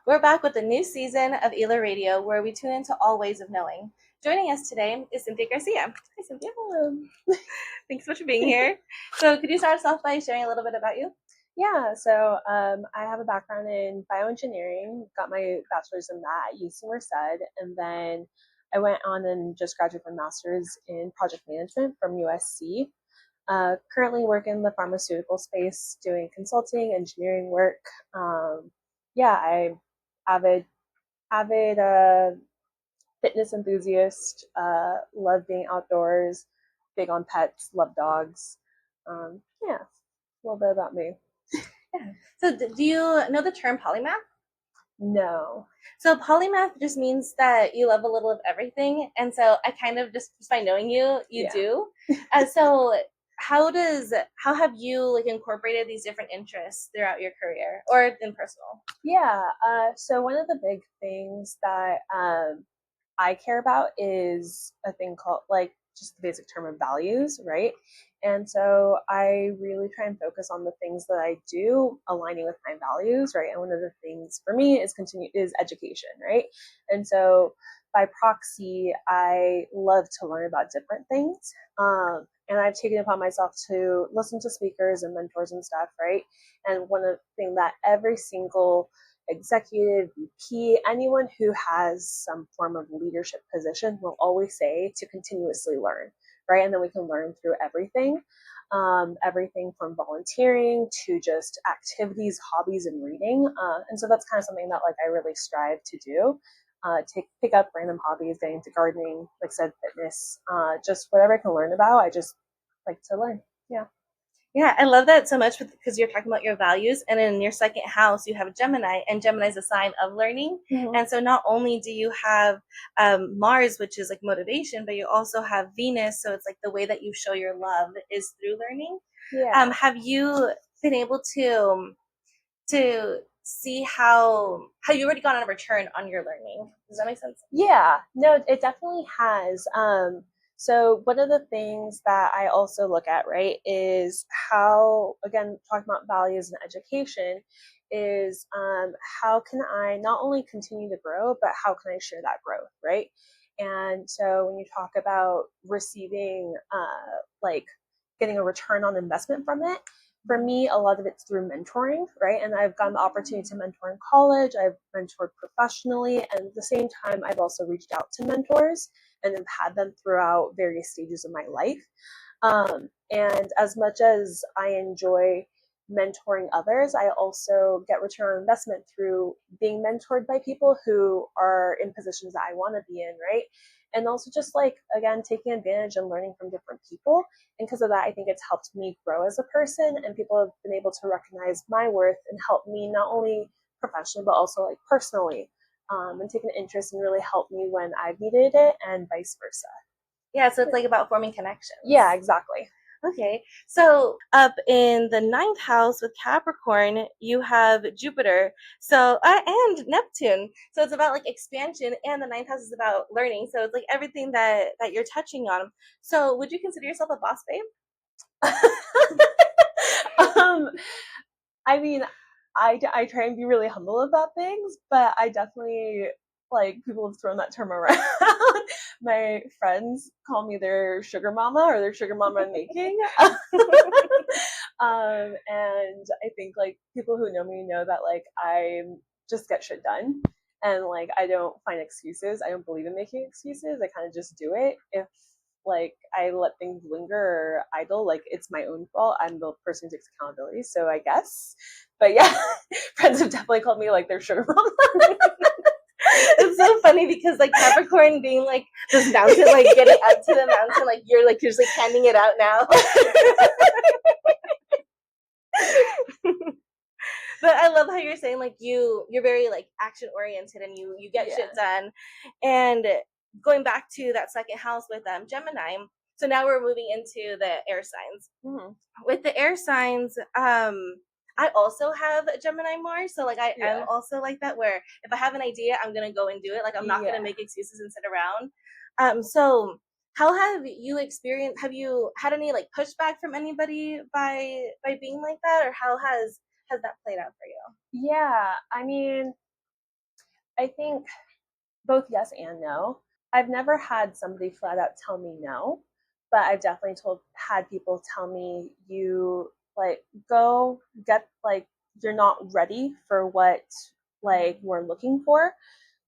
We're back with a new season of ILA Radio where we tune into all ways of knowing. Joining us today is Cynthia Garcia. Hi, Cynthia. Hello. Thanks so much for being here. So could you start us off by sharing a little bit about you? Yeah, so I have a background in bioengineering, got my bachelor's in that at UC Merced, and then I went on and just graduated my master's in project management from USC. Currently work in the pharmaceutical space, doing consulting, engineering work. I'm avid fitness enthusiast, love being outdoors, big on pets, love dogs. Yeah, a little bit about me. Yeah. So do you know the term polymath? No. So polymath just means that you love a little of everything. And so I kind of just by knowing you Yeah. do. So how have you incorporated these different interests throughout your career or in personal? Yeah. So one of the big things that I care about is a thing called just the basic term of values, right? And so I really try and focus on the things that I do aligning with my values, right? And one of the things for me is education, right? And so by proxy, I love to learn about different things. And I've taken it upon myself to listen to speakers and mentors and stuff, right? And one of the things that every single executive, VP, anyone who has some form of leadership position will always say to continuously learn, right? And then we can learn through everything, everything from volunteering to just activities, hobbies, and reading. And so that's kind of something that I really strive to do. Pick up random hobbies, getting into gardening, like I said, fitness, just whatever I can learn about. I just like to learn. Yeah. Yeah, I love that so much because you're talking about your values, and in your second house you have Gemini, and Gemini is a sign of learning. Mm-hmm. And so not only do you have Mars, which is motivation, but you also have Venus, so it's the way that you show your love is through learning. Yeah. Have you been able to see how you already got a return on your learning? Does that make sense? Yeah, no, it definitely has. So one of the things that I also look at, right, is how, again, talking about values and education, is how can I not only continue to grow, but how can I share that growth, right? And so when you talk about receiving, getting a return on investment from it, for me, a lot of it's through mentoring, right? And I've gotten the opportunity to mentor in college. I've mentored professionally. And at the same time, I've also reached out to mentors and have had them throughout various stages of my life. And as much as I enjoy mentoring others, I also get return on investment through being mentored by people who are in positions that I want to be in, right? And also just again, taking advantage and learning from different people. And because of that, I think it's helped me grow as a person, and people have been able to recognize my worth and help me not only professionally, but also personally, and take an interest and really help me when I've needed it, and vice versa. Yeah, so it's about forming connections. Yeah, exactly. Okay, so up in the ninth house with Capricorn, you have Jupiter, so and Neptune. So it's about expansion, and the ninth house is about learning. So it's everything that you're touching on. So would you consider yourself a boss babe? I mean, I try and be really humble about things, but I definitely people have thrown that term around. My friends call me their sugar mama or their sugar mama in making. And I think people who know me know that I just get shit done, and I don't find excuses. I don't believe in making excuses. I kind of just do it. If I let things linger or idle, it's my own fault. I'm the person who takes accountability, so I guess. But yeah, friends have definitely called me their sugar mama. It's so funny because Capricorn being this mountain, getting up to the mountain, you're just handing it out now. But I love how you're saying you're very action oriented, and you get shit done. And going back to that second house with Gemini, so now we're moving into the air signs. Mm-hmm. With the air signs, I also have Gemini Mars, so I am also that, where if I have an idea, I'm gonna go and do it. I'm not gonna make excuses and sit around. So how have you experienced? Have you had any pushback from anybody by being like that, or how has that played out for you? Yeah, I mean, I think both yes and no. I've never had somebody flat out tell me no, but I've definitely had people tell me, you like go get, like, you're not ready for what like we're looking for.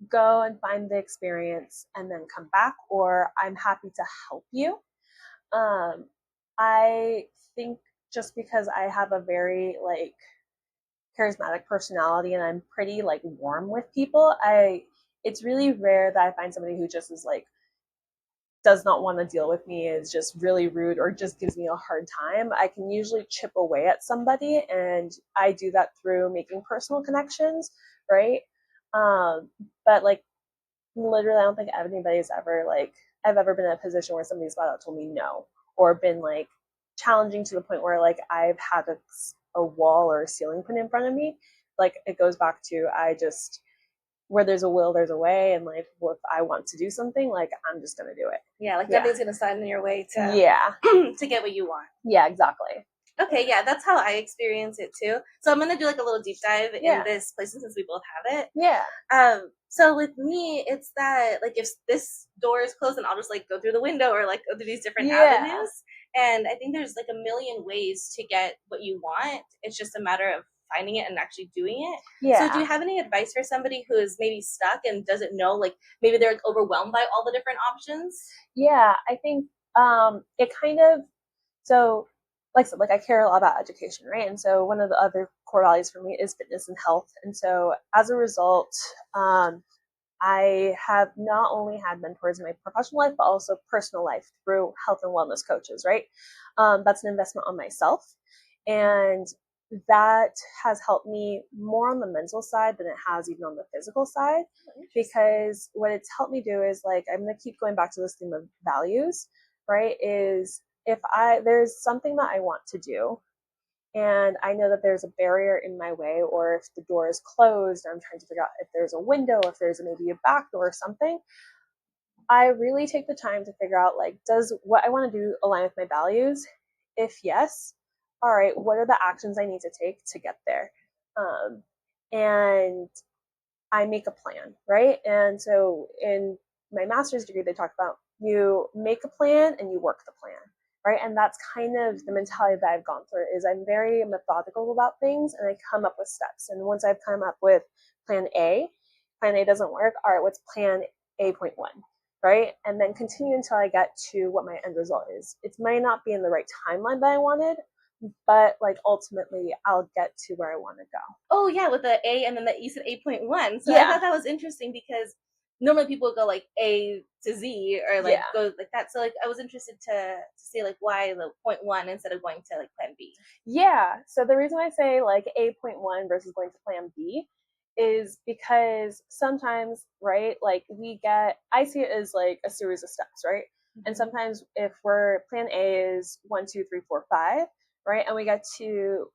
Go and find the experience and then come back, or I'm happy to help you. I think just because I have a very like charismatic personality and I'm pretty like warm with people, it's really rare that I find somebody who just is like does not want to deal with me, is just really rude, or just gives me a hard time. I can usually chip away at somebody, and I do that through making personal connections, right? But like literally, I don't think anybody's ever like I've ever been in a position where somebody's flat out told me no, or been like challenging to the point where like I've had a wall or a ceiling put in front of me. Like it goes back to, I just, where there's a will, there's a way, and like if I want to do something, like I'm just gonna do it. Yeah, like nothing's gonna stand in your way to to get what you want. Yeah, exactly. Okay, yeah, that's how I experience it too. So I'm gonna do like a little deep dive in this place since we both have it. Yeah. So with me, it's that like if this door is closed, then I'll just like go through the window or like go through these different avenues. And I think there's like a million ways to get what you want. It's just a matter of finding it and actually doing it. Yeah. So do you have any advice for somebody who is maybe stuck and doesn't know, like maybe they're like, overwhelmed by all the different options? Yeah, I think it kind of, so like I said, like I care a lot about education, right? And so one of the other core values for me is fitness and health. And so as a result, I have not only had mentors in my professional life, but also personal life through health and wellness coaches, right? That's an investment on myself. And that has helped me more on the mental side than it has even on the physical side. Because what it's helped me do is, like, I'm going to keep going back to this theme of values, right? Is if there's something that I want to do, and I know that there's a barrier in my way, or if the door is closed, I'm trying to figure out if there's a window, if there's maybe a back door or something, I really take the time to figure out, like, does what I want to do align with my values? If yes, all right, what are the actions I need to take to get there? And I make a plan, right? And so in my master's degree, they talk about you make a plan and you work the plan, right? And that's kind of the mentality that I've gone through. Is I'm very methodical about things, and I come up with steps. And once I've come up with plan A doesn't work. All right, what's plan A.1, right? And then continue until I get to what my end result is. It might not be in the right timeline that I wanted, but like ultimately I'll get to where I want to go. Oh yeah, with the A and then the you said 8.1. So I thought that was interesting because normally people go like A to Z or like go like that. So like I was interested to see like why the 0.1 instead of going to like plan B. Yeah. So the reason I say like 8.1 versus going to plan B is because sometimes, right, like I see it as like a series of steps, right? Mm-hmm. And sometimes if plan A is 1, 2, 3, 4, 5, right? And we get to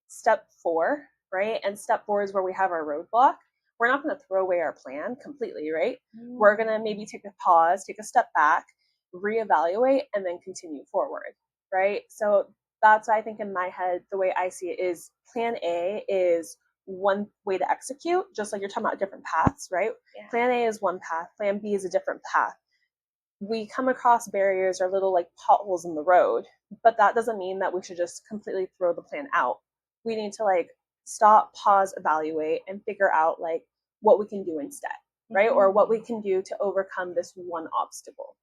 step 4, right? And step 4 is where we have our roadblock. We're not going to throw away our plan completely, right? Mm-hmm. We're going to maybe take a pause, take a step back, reevaluate, and then continue forward, right? So that's, I think, in my head, the way I see it is plan A is one way to execute, just like you're talking about different paths, right? Yeah. Plan A is one path, plan B is a different path. We come across barriers or little like potholes in the road, but that doesn't mean that we should just completely throw the plan out. We need to like stop, pause, evaluate, and figure out like what we can do instead, right? Mm-hmm. Or what we can do to overcome this one obstacle.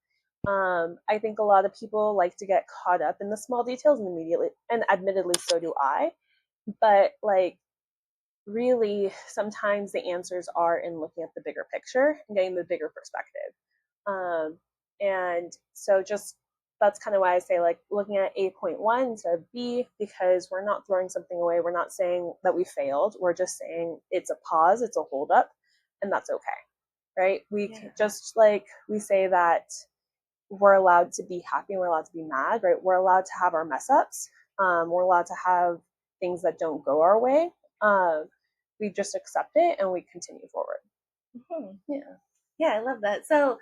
I think a lot of people like to get caught up in the small details, and admittedly so do I, but like really sometimes the answers are in looking at the bigger picture and getting the bigger perspective. And so just that's kind of why I say like looking at 8.1 instead of B, because we're not throwing something away. We're not saying that we failed. We're just saying it's a pause, it's a hold up, and that's okay, right? Just like we say that we're allowed to be happy and we're allowed to be mad, right? We're allowed to have our mess ups. We're allowed to have things that don't go our way. We just accept it and we continue forward. Mm-hmm. Yeah, I love that. So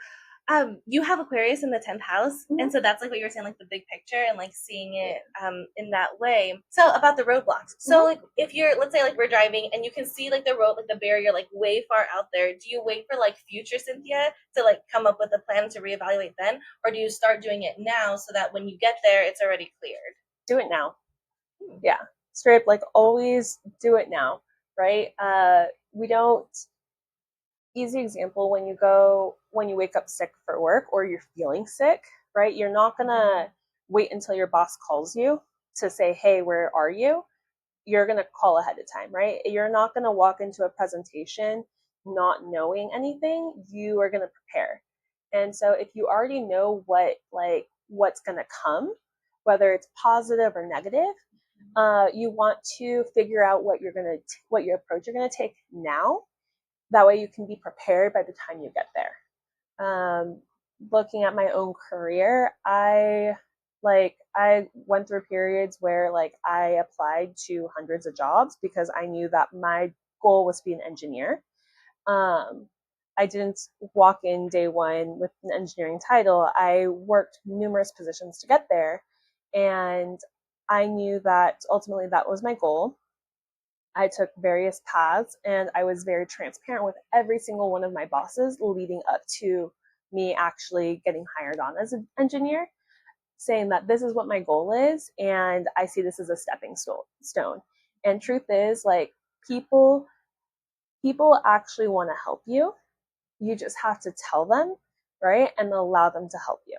You have Aquarius in the 10th house, and so that's like what you were saying, like the big picture and like seeing it in that way. So about the roadblocks. So like if you're, let's say like we're driving and you can see like the road, like the barrier, like way far out there. Do you wait for like future Cynthia to like come up with a plan to reevaluate then, or do you start doing it now so that when you get there, it's already cleared? Do it now. Yeah, straight up, like always do it now, right? We don't. Easy example, when you wake up sick for work or you're feeling sick, right? You're not gonna wait until your boss calls you to say, hey, where are you? You're gonna call ahead of time, right? You're not gonna walk into a presentation not knowing anything. You are gonna prepare. And so if you already know what's gonna come, whether it's positive or negative, you want to figure out what your approach you're gonna take now. That way you can be prepared by the time you get there. Looking at my own career, I went through periods where like I applied to hundreds of jobs because I knew that my goal was to be an engineer. I didn't walk in day one with an engineering title. I worked numerous positions to get there, and I knew that ultimately that was my goal. I took various paths, and I was very transparent with every single one of my bosses leading up to me actually getting hired on as an engineer, saying that this is what my goal is, and I see this as a stepping stone. And truth is, like, people actually want to help you. You just have to tell them, right, and allow them to help you.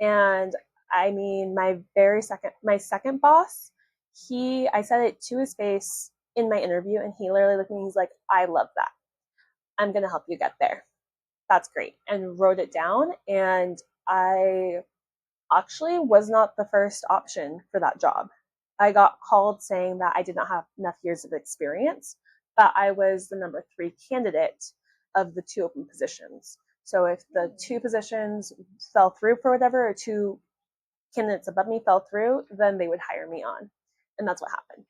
And I mean, my second boss, I said it to his face in my interview, and he literally looked at me. He's like, I love that. I'm going to help you get there. That's great. And wrote it down. And I actually was not the first option for that job. I got called saying that I did not have enough years of experience, but I was the number 3 candidate of the 2 open positions. So if the 2 positions fell through for whatever, or 2 candidates above me fell through, then they would hire me on. And that's what happened.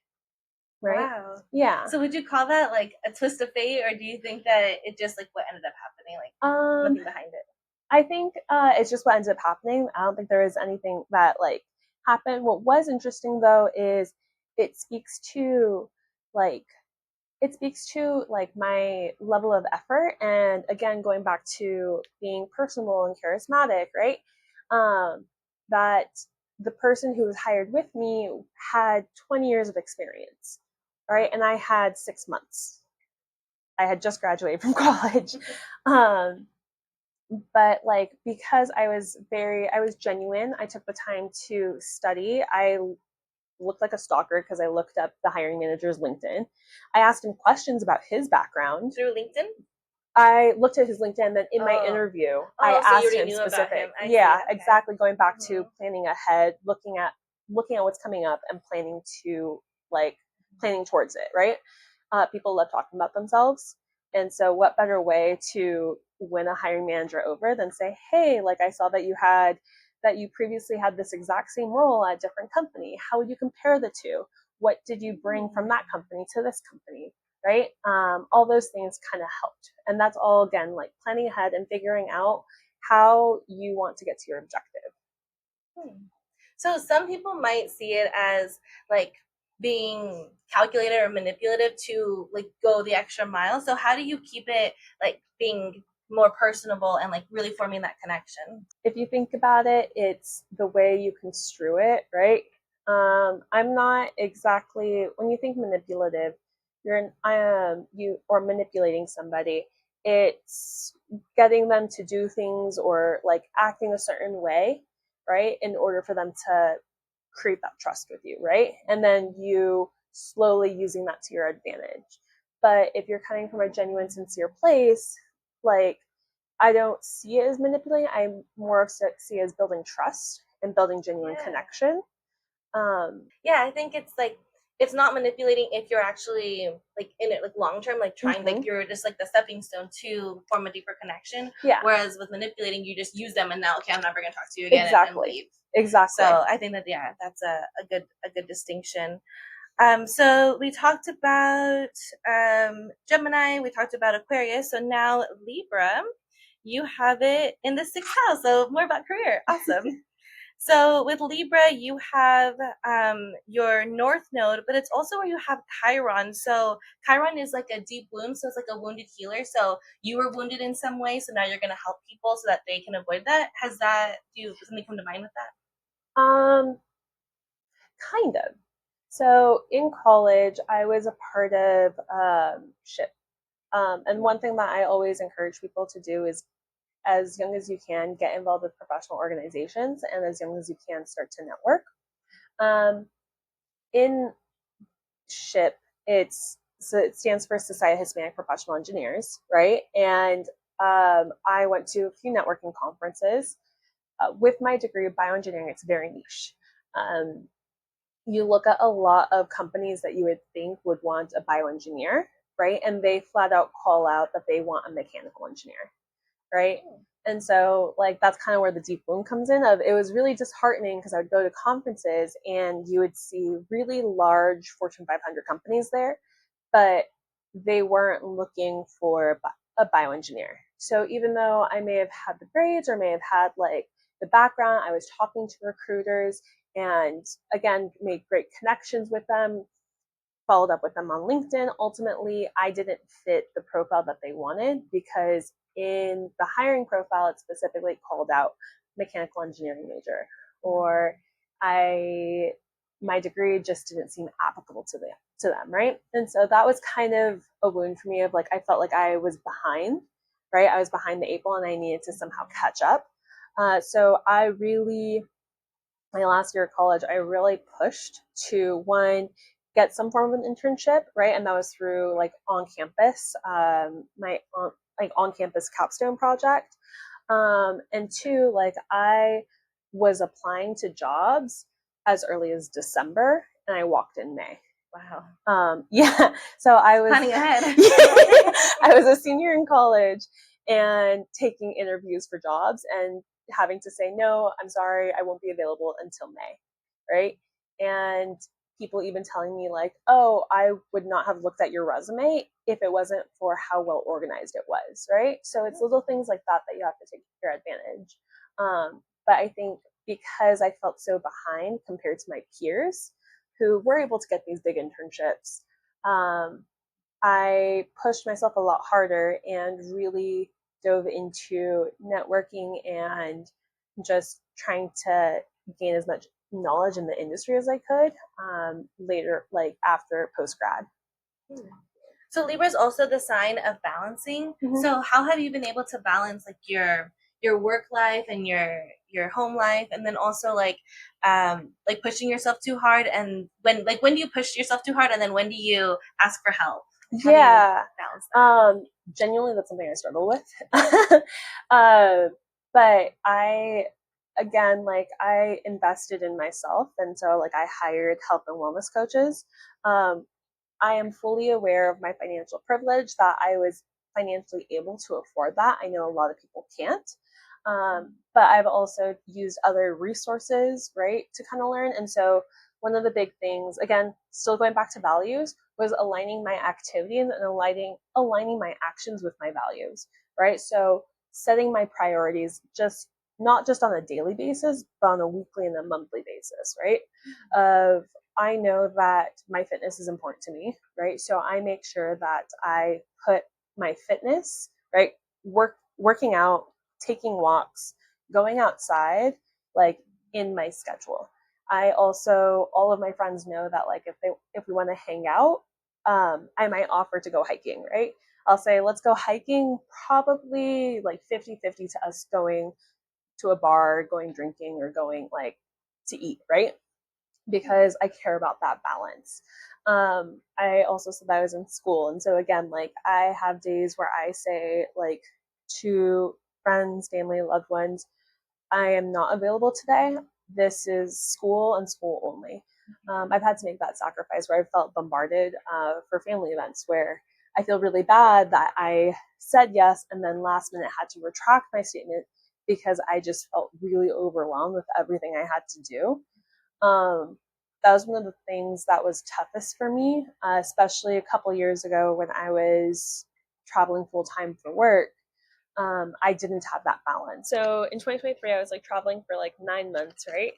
Right? Wow. Yeah. So would you call that like a twist of fate, or do you think that it just like what ended up happening, like nothing behind it? I think it's just what ended up happening. I don't think there is anything that like happened. What was interesting though is it speaks to like my level of effort, and again going back to being personable and charismatic, right? That the person who was hired with me had 20 years of experience, right? And I had 6 months. I had just graduated from college. But like, because I was genuine, I took the time to study. I looked like a stalker because I looked up the hiring manager's LinkedIn. I asked him questions about his background. Through LinkedIn? I looked at his LinkedIn, then in my interview, I asked him specific. Yeah, okay. Exactly. Going back to planning ahead, looking at what's coming up and planning towards it, right? People love talking about themselves. And so what better way to win a hiring manager over than say, hey, like I saw that you previously had this exact same role at a different company. How would you compare the two? What did you bring from that company to this company? Right? All those things kind of helped. And that's all, again, like planning ahead and figuring out how you want to get to your objective. So some people might see it as like being calculated or manipulative to like go the extra mile. So how do you keep it like being more personable and like really forming that connection? If you think about it, it's the way you construe it, right? I'm not exactly, when you think manipulative, you or manipulating somebody, it's getting them to do things or like acting a certain way, right, in order for them to create that trust with you, right? And then you slowly using that to your advantage. But if you're coming from a genuine, sincere place, like, I don't see it as manipulating. I more see it as building trust and building genuine connection. I think it's like it's not manipulating if you're actually like in it like long term, like trying like you're just like the stepping stone to form a deeper connection. Yeah. Whereas with manipulating, you just use them and now okay, I'm never gonna talk to you again and leave. Exactly. So I think that that's a good distinction. So we talked about Gemini, we talked about Aquarius, so now Libra. you have it in the 6th house. So more about career. Awesome. So with Libra, you have your North Node, but it's also where you have Chiron. So Chiron is like a deep wound, so it's like a wounded healer. So you were wounded in some way, so now you're going to help people so that they can avoid that. Do something come to mind with that? Kind of. So in college, I was a part of SHIP. And one thing that I always encourage people to do is, as young as you can, get involved with professional organizations, and as young as you can, start to network. In SHIP, it stands for Society of Hispanic Professional Engineers, right? And I went to a few networking conferences. With my degree of bioengineering, it's very niche. You look at a lot of companies that you would think would want a bioengineer, right? And they flat out call out that they want a mechanical engineer, right? And so like that's kind of where the deep wound comes in. Of it was really disheartening because I would go to conferences and you would see really large Fortune 500 companies there, but they weren't looking for a bioengineer. So even though I may have had the grades or may have had like the background, I was talking to recruiters and again made great connections with them, followed up with them on LinkedIn. Ultimately, I didn't fit the profile that they wanted because in the hiring profile, it specifically called out mechanical engineering major, or my degree just didn't seem applicable to them, right? And so that was kind of a wound for me of like I felt like I was behind, right? I was behind the 8 ball and I needed to somehow catch up. So my last year of college, I really pushed to one, get some form of an internship, right? And that was through like on campus, my like on campus capstone project. And two, like I was applying to jobs as early as December and I walked in May. Wow. Yeah. So I was planning ahead. I was a senior in college and taking interviews for jobs and having to say, no, I'm sorry, I won't be available until May, right? And people even telling me like, oh, I would not have looked at your resume if it wasn't for how well organized it was, right? So it's little things like that that you have to take your advantage. But I think because I felt so behind compared to my peers who were able to get these big internships, I pushed myself a lot harder and really dove into networking and just trying to gain as much knowledge in the industry as I could later, like after post grad. So Libra is also the sign of balancing. Mm-hmm. So how have you been able to balance like your work life and your home life, and then also like pushing yourself too hard, and when do you push yourself too hard, and then when do you ask for help? Yeah. Genuinely, that's something I struggle with. But I invested in myself. And so like I hired health and wellness coaches. I am fully aware of my financial privilege that I was financially able to afford that. I know a lot of people can't. But I've also used other resources, right, to kind of learn. And so one of the big things, again, still going back to values, was aligning my activities and aligning my actions with my values, right? So setting my priorities not just on a daily basis, but on a weekly and a monthly basis, right? I know that my fitness is important to me, right? So I make sure that I put my fitness, right, working out, taking walks, going outside, like in my schedule. I also, all of my friends know that like if we want to hang out, I might offer to go hiking, right? I'll say, let's go hiking, probably like 50-50 to us going to a bar, going drinking, or going like to eat, right? Because I care about that balance. I also said that I was in school. And so again, like I have days where I say like to friends, family, loved ones, I am not available today. This is school and school only. I've had to make that sacrifice where I felt bombarded for family events where I feel really bad that I said yes and then last minute had to retract my statement because I just felt really overwhelmed with everything I had to do. That was one of the things that was toughest for me, especially a couple years ago when I was traveling full time for work. I didn't have that balance. So in 2023, I was like traveling for like 9 months, right?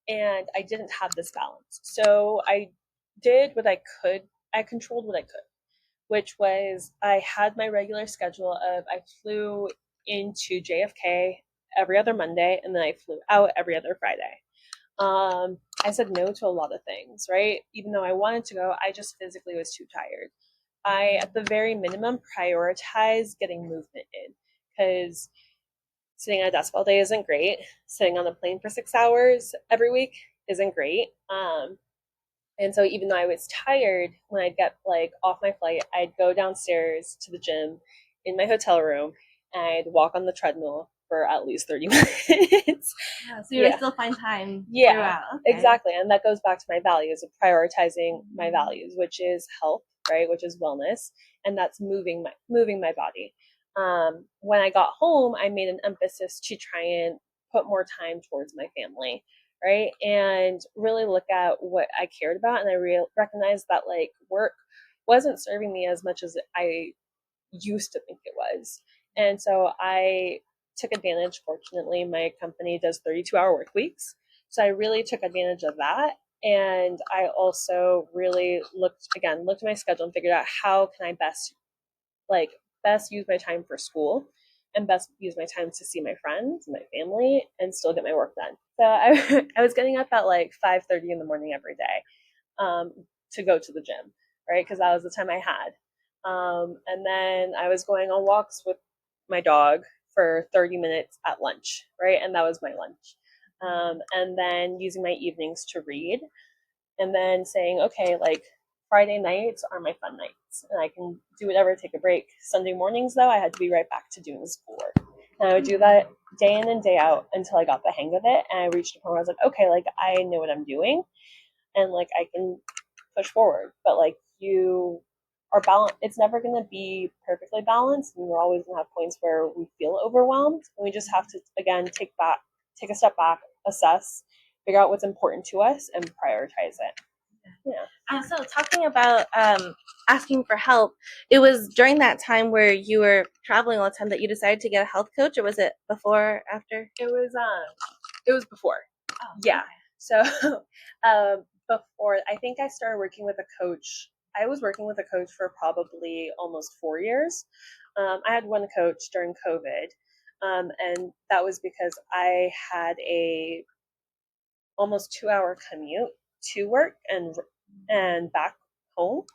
And I didn't have this balance. So I did what I could. I controlled what I could, which was I had my regular schedule of I flew into JFK every other Monday and then I flew out every other Friday. I said no to a lot of things, right? Even though I wanted to go, I just physically was too tired. I, at the very minimum, prioritize getting movement in because sitting at a desk all day isn't great. Sitting on a plane for 6 hours every week isn't great. And so even though I was tired, when I'd get like off my flight, I'd go downstairs to the gym in my hotel room and I'd walk on the treadmill for at least 30 minutes. Yeah, so you still find time throughout. Okay. Exactly. And that goes back to my values of prioritizing my values, which is health, right? Which is wellness. And that's moving my body. When I got home, I made an emphasis to try and put more time towards my family, right? And really look at what I cared about. And I recognized that like work wasn't serving me as much as I used to think it was. And so I took advantage. Fortunately, my company does 32-hour work weeks. So I really took advantage of that. And I also really looked at my schedule and figured out how can I best use my time for school and best use my time to see my friends, my family, and still get my work done. So I was getting up at like 5:30 in the morning every day to go to the gym, right? Because that was the time I had. And then I was going on walks with my dog for 30 minutes at lunch, right? And that was my lunch. And then using my evenings to read and then saying, okay, like Friday nights are my fun nights and I can do whatever, take a break. Sunday mornings, though, I had to be right back to doing schoolwork. And I would do that day in and day out until I got the hang of it. And I reached a point where I was like, okay, like I know what I'm doing and like I can push forward. But like you are balanced. It's never going to be perfectly balanced. And we're always going to have points where we feel overwhelmed. And we just have to, again, take a step back, assess, figure out what's important to us and prioritize it. Yeah. So talking about asking for help, it was during that time where you were traveling all the time that you decided to get a health coach, or was it before or after? It was before. Oh, yeah. So before, I think I started working with a coach. I was working with a coach for probably almost 4 years. I had one coach during COVID, and that was because I had a almost 2-hour commute to work and back home.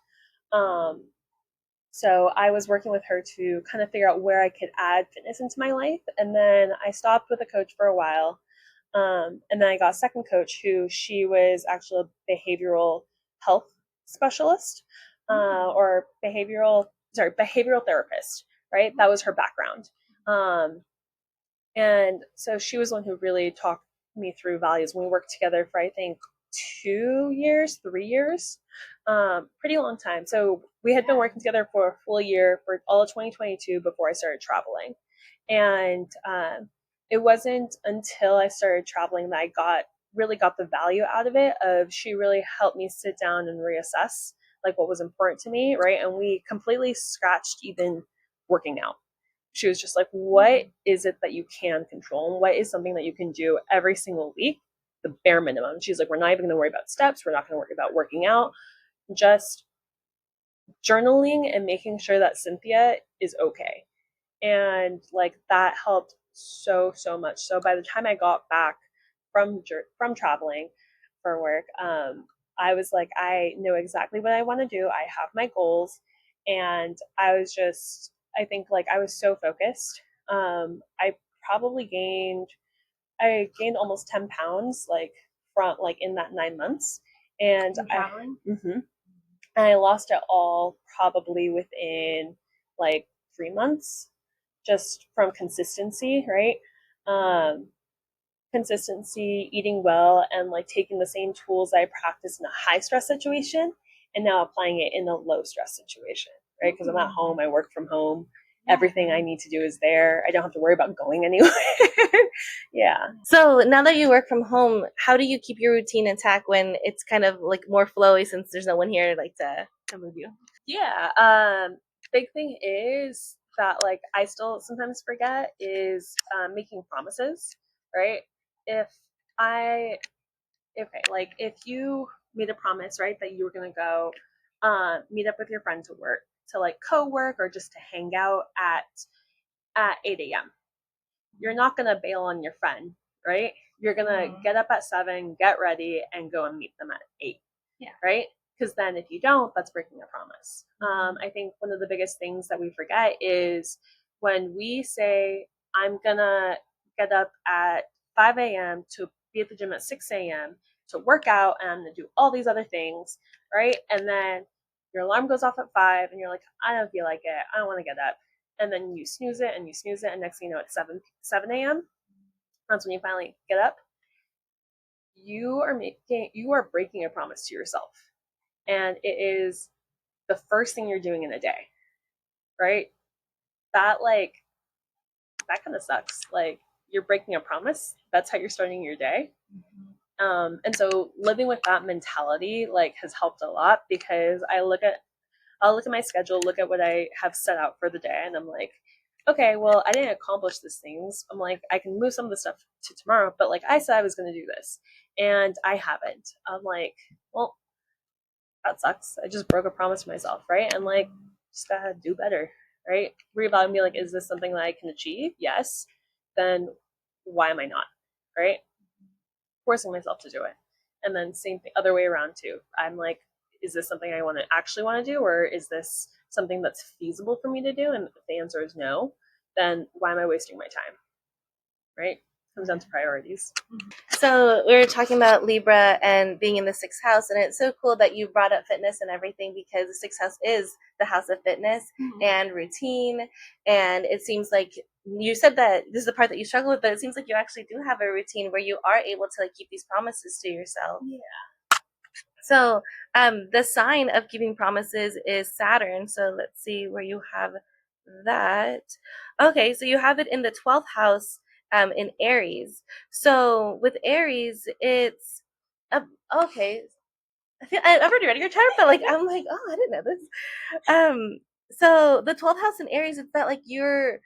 So I was working with her to kind of figure out where I could add fitness into my life. And then I stopped with a coach for a while. And then I got a second coach she was actually a behavioral health specialist or behavioral therapist, right? That was her background. And so she was the one who really talked me through values. We worked together for, I think, 3 years, pretty long time. So we had been working together for a full year for all of 2022 before I started traveling. And it wasn't until I started traveling that I really got the value out of it. She really helped me sit down and reassess like what was important to me, right? And we completely scratched even working out. She was just like, what is it that you can control? And what is something that you can do every single week? The bare minimum. She's like, we're not even going to worry about steps. We're not going to worry about working out. Just journaling and making sure that Cynthia is okay. And like that helped so much. So by the time I got back from traveling for work, I was like, I know exactly what I want to do. I have my goals, and I think like I was so focused. I probably gained almost 10 pounds in that 9 months, and I lost it all probably within like 3 months, just from consistency, right? Consistency, eating well, and like taking the same tools I practiced in a high stress situation and now applying it in a low stress situation, right? Because I'm at home, I work from home. Everything I need to do is there. I don't have to worry about going anywhere. Yeah. So now that you work from home, how do you keep your routine intact when it's kind of like more flowy since there's no one here like to move you? Yeah. Big thing is that like I still sometimes forget is making promises, right? If I like if you made a promise, right, that you were gonna go meet up with your friend to work, to like co-work or just to hang out at 8 a.m. You're not gonna bail on your friend, right? You're gonna get up at 7, get ready, and go and meet them at 8. Yeah. Right? Because then if you don't, that's breaking a promise. I think one of the biggest things that we forget is when we say, I'm gonna get up at 5 a.m. to be at the gym at 6 a.m. to work out and I'm gonna do all these other things, right? And then your alarm goes off at 5 and you're like, I don't feel like it. I don't want to get up. And then you snooze it and you snooze it, and next thing you know, it's 7 a.m. That's when you finally get up. You are breaking a promise to yourself, and it is the first thing you're doing in a day, right? That kind of sucks. Like, you're breaking a promise. That's how you're starting your day. And so living with that mentality like has helped a lot, because I'll look at my schedule, look at what I have set out for the day, and I'm like, okay, well, I didn't accomplish these things. I'm like, I can move some of the stuff to tomorrow, but like I said I was going to do this, and I haven't. I'm like, well, that sucks. I just broke a promise to myself, right? And like, just gotta do better, right? Worry about and be like, is this something that I can achieve? Yes. Then why am I not, right? Forcing myself to do it. And then same thing, other way around too. I'm like, is this something I actually want to do, or is this something that's feasible for me to do? And if the answer is no, then why am I wasting my time? Right? Comes down to priorities. So we were talking about Libra and being in the sixth house, and it's so cool that you brought up fitness and everything, because the sixth house is the house of fitness and routine. And it seems like you said that this is the part that you struggle with, but it seems like you actually do have a routine where you are able to like keep these promises to yourself. Yeah. So the sign of keeping promises is Saturn. So let's see where you have that. Okay, so you have it in the 12th house in Aries. So with Aries, it's okay. I've already read your chart, but like I'm like, oh, I didn't know this. So the 12th house in Aries, it's that like you're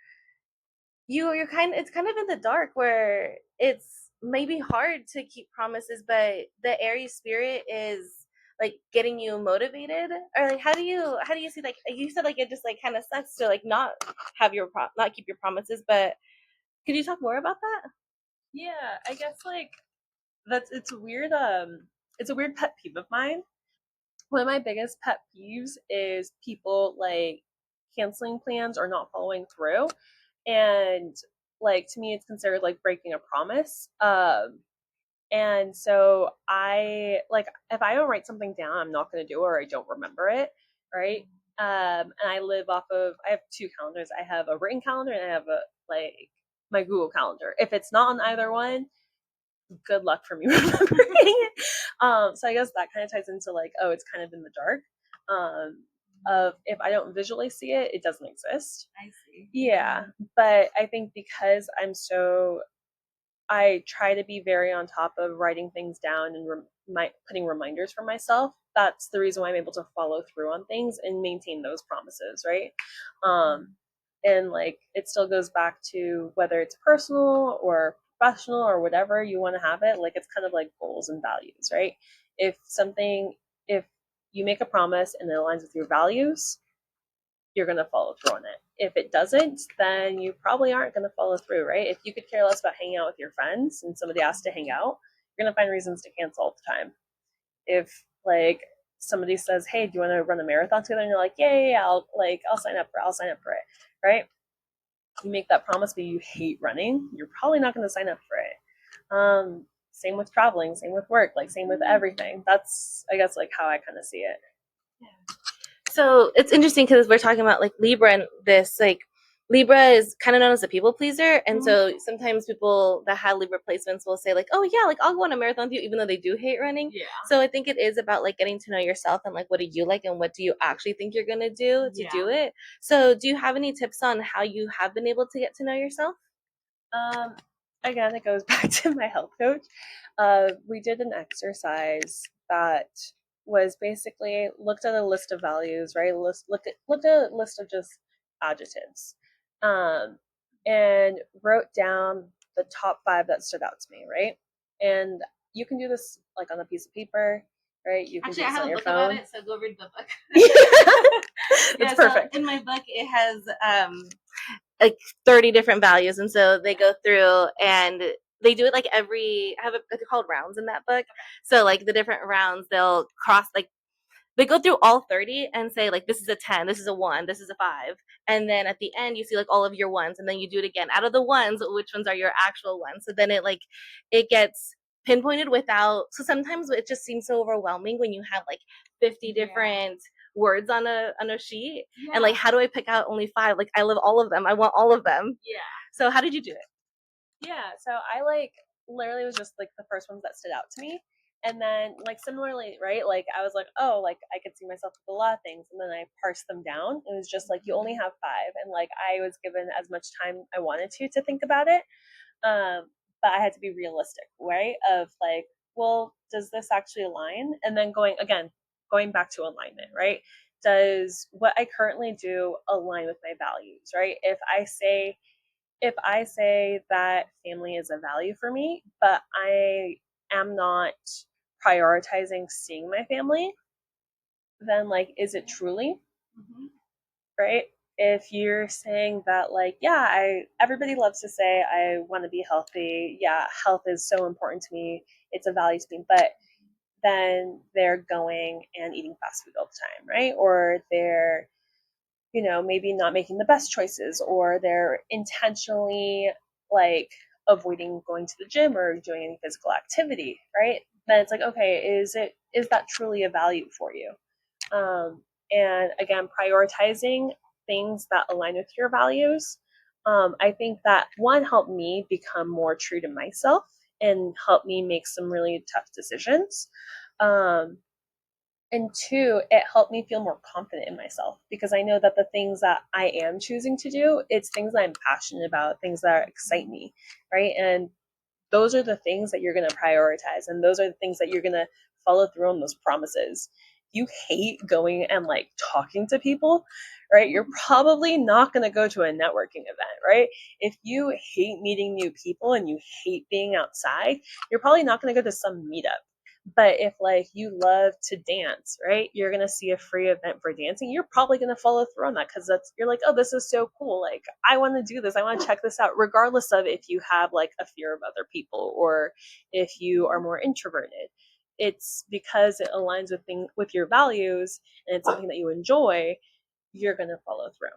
it's kind of in the dark, where it's maybe hard to keep promises, but the Aries spirit is like getting you motivated. Or like how do you see, like you said, like it just like kind of sucks to like not have not keep your promises, but could you talk more about that? Yeah, I guess like it's weird. It's a weird pet peeve of mine. One of my biggest pet peeves is people like canceling plans or not following through. And like to me it's considered like breaking a promise. And so I like, if I don't write something down, I'm not going to do it, or I don't remember it, right? And I have two calendars. I have a written calendar and I have a like my Google calendar. If it's not on either one, good luck for me remembering it. So I guess that kind of ties into like, oh, it's kind of in the dark. Of if I don't visually see it, it doesn't exist. I see. Yeah, but I think because I try to be very on top of writing things down and putting reminders for myself. That's the reason why I'm able to follow through on things and maintain those promises, right? And like it still goes back to whether it's personal or professional or whatever you want to have it. Like it's kind of like goals and values, right? If you make a promise and it aligns with your values, you're going to follow through on it. If it doesn't, then you probably aren't going to follow through, right? If you could care less about hanging out with your friends and somebody asks to hang out, you're going to find reasons to cancel all the time. If like somebody says, "Hey, do you want to run a marathon together?" and you're like, "Yeah, I'll sign up for it," right? You make that promise, but you hate running, you're probably not going to sign up for it. Same with traveling, same with work, like same with everything. That's, I guess, like how I kind of see it. So it's interesting because we're talking about like Libra, and this like Libra is kind of known as a people pleaser, and so sometimes people that have Libra placements will say like, oh yeah, like I'll go on a marathon with you, even though they do hate running. Yeah. So I think it is about like getting to know yourself and like what do you like and what do you actually think you're gonna do to do it. So do you have any tips on how you have been able to get to know yourself? Again, it goes back to my health coach. We did an exercise that was basically looked at a list of values, right? Looked at a list of just adjectives, and wrote down the top 5 that stood out to me, right? And you can do this like on a piece of paper, right? You can actually do this I have on a your book phone. about it, so go read the book. That's perfect. So in my book it has like 30 different values, and so they go through and they do it like every, I have it's called rounds in that book. So like the different rounds, they'll cross, like they go through all 30 and say like this is a 10, this is a 1, this is a 5, and then at the end you see like all of your ones, and then you do it again out of the ones, which ones are your actual ones. So then it gets pinpointed without, so sometimes it just seems so overwhelming when you have like 50 different words on a sheet, and like how do I pick out only 5? Like I love all of them, I want all of them. So how did you do it? Yeah, so I like literally was just like the first ones that stood out to me. And then like similarly, right? Like I was like, oh, like I could see myself with a lot of things. And then I parsed them down. It was just like you only have 5. And like I was given as much time I wanted to think about it. But I had to be realistic, right? Of like, well, does this actually align? And then going back to alignment, right? Does what I currently do align with my values, right? If I say that family is a value for me, but I am not prioritizing seeing my family, then like, is it truly? Mm-hmm. Right? If you're saying that, like, yeah, everybody loves to say, I want to be healthy. Yeah, health is so important to me. It's a value to me. But then they're going and eating fast food all the time, right? Or they're maybe not making the best choices, or they're intentionally like avoiding going to the gym or doing any physical activity, right? Then it's like, okay, is that truly a value for you? And again, prioritizing things that align with your values. I think that one helped me become more true to myself and helped me make some really tough decisions. Um, and 2, it helped me feel more confident in myself because I know that the things that I am choosing to do, it's things that I'm passionate about, things that excite me, right? And those are the things that you're going to prioritize, and those are the things that you're going to follow through on those promises. You hate going and like talking to people, right? You're probably not going to go to a networking event, right? If you hate meeting new people and you hate being outside, you're probably not going to go to some meetup. But if like you love to dance, right? You're gonna see a free event for dancing. You're probably gonna follow through on that because you're like, oh, this is so cool. Like I want to do this. I want to check this out, regardless of if you have like a fear of other people or if you are more introverted. It's because it aligns with your values and it's something that you enjoy. You're gonna follow through.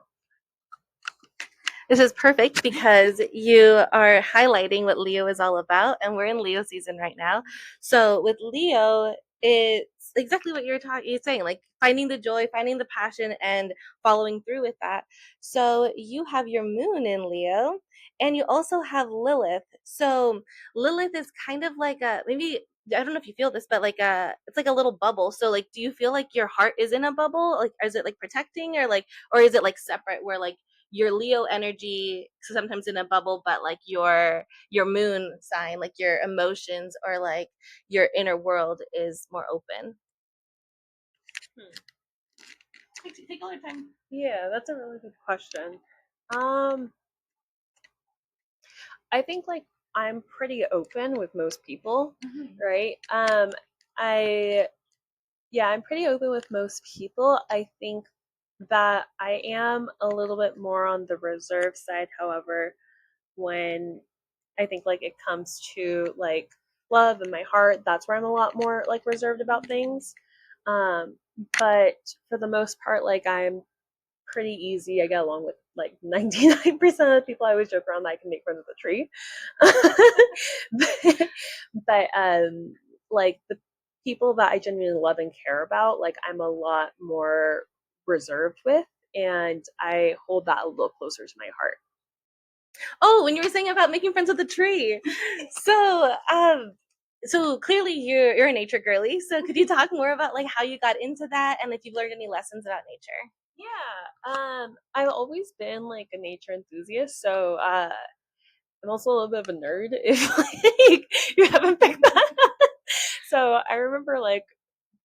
This is perfect because you are highlighting what Leo is all about, and we're in Leo season right now. So with Leo, it's exactly what you're saying, like finding the joy, finding the passion, and following through with that. So you have your moon in Leo, and you also have Lilith. So Lilith is kind of like a, maybe, I don't know if you feel this, but like it's like a little bubble. So like, do you feel like your heart is in a bubble? Like, is it like protecting, or is it like separate where like your Leo energy, so sometimes in a bubble, but like your moon sign, like your emotions or like your inner world is more open? Take all your time. Yeah, that's a really good question. I think like I'm pretty open with most people, right? I I'm pretty open with most people. I think that I am a little bit more on the reserve side, however, when I think like it comes to like love and my heart, that's where I'm a lot more like reserved about things. Um, but for the most part, like I'm pretty easy. I get along with like 99% of the people. I always joke around that I can make friends with a tree. but like the people that I genuinely love and care about, like I'm a lot more reserved with, and I hold that a little closer to my heart. Oh, when you were saying about making friends with a tree. So clearly you're a nature girly. So could you talk more about like how you got into that and if you've learned any lessons about nature? Yeah, I've always been like a nature enthusiast, so I'm also a little bit of a nerd if like you haven't picked that up. So I remember like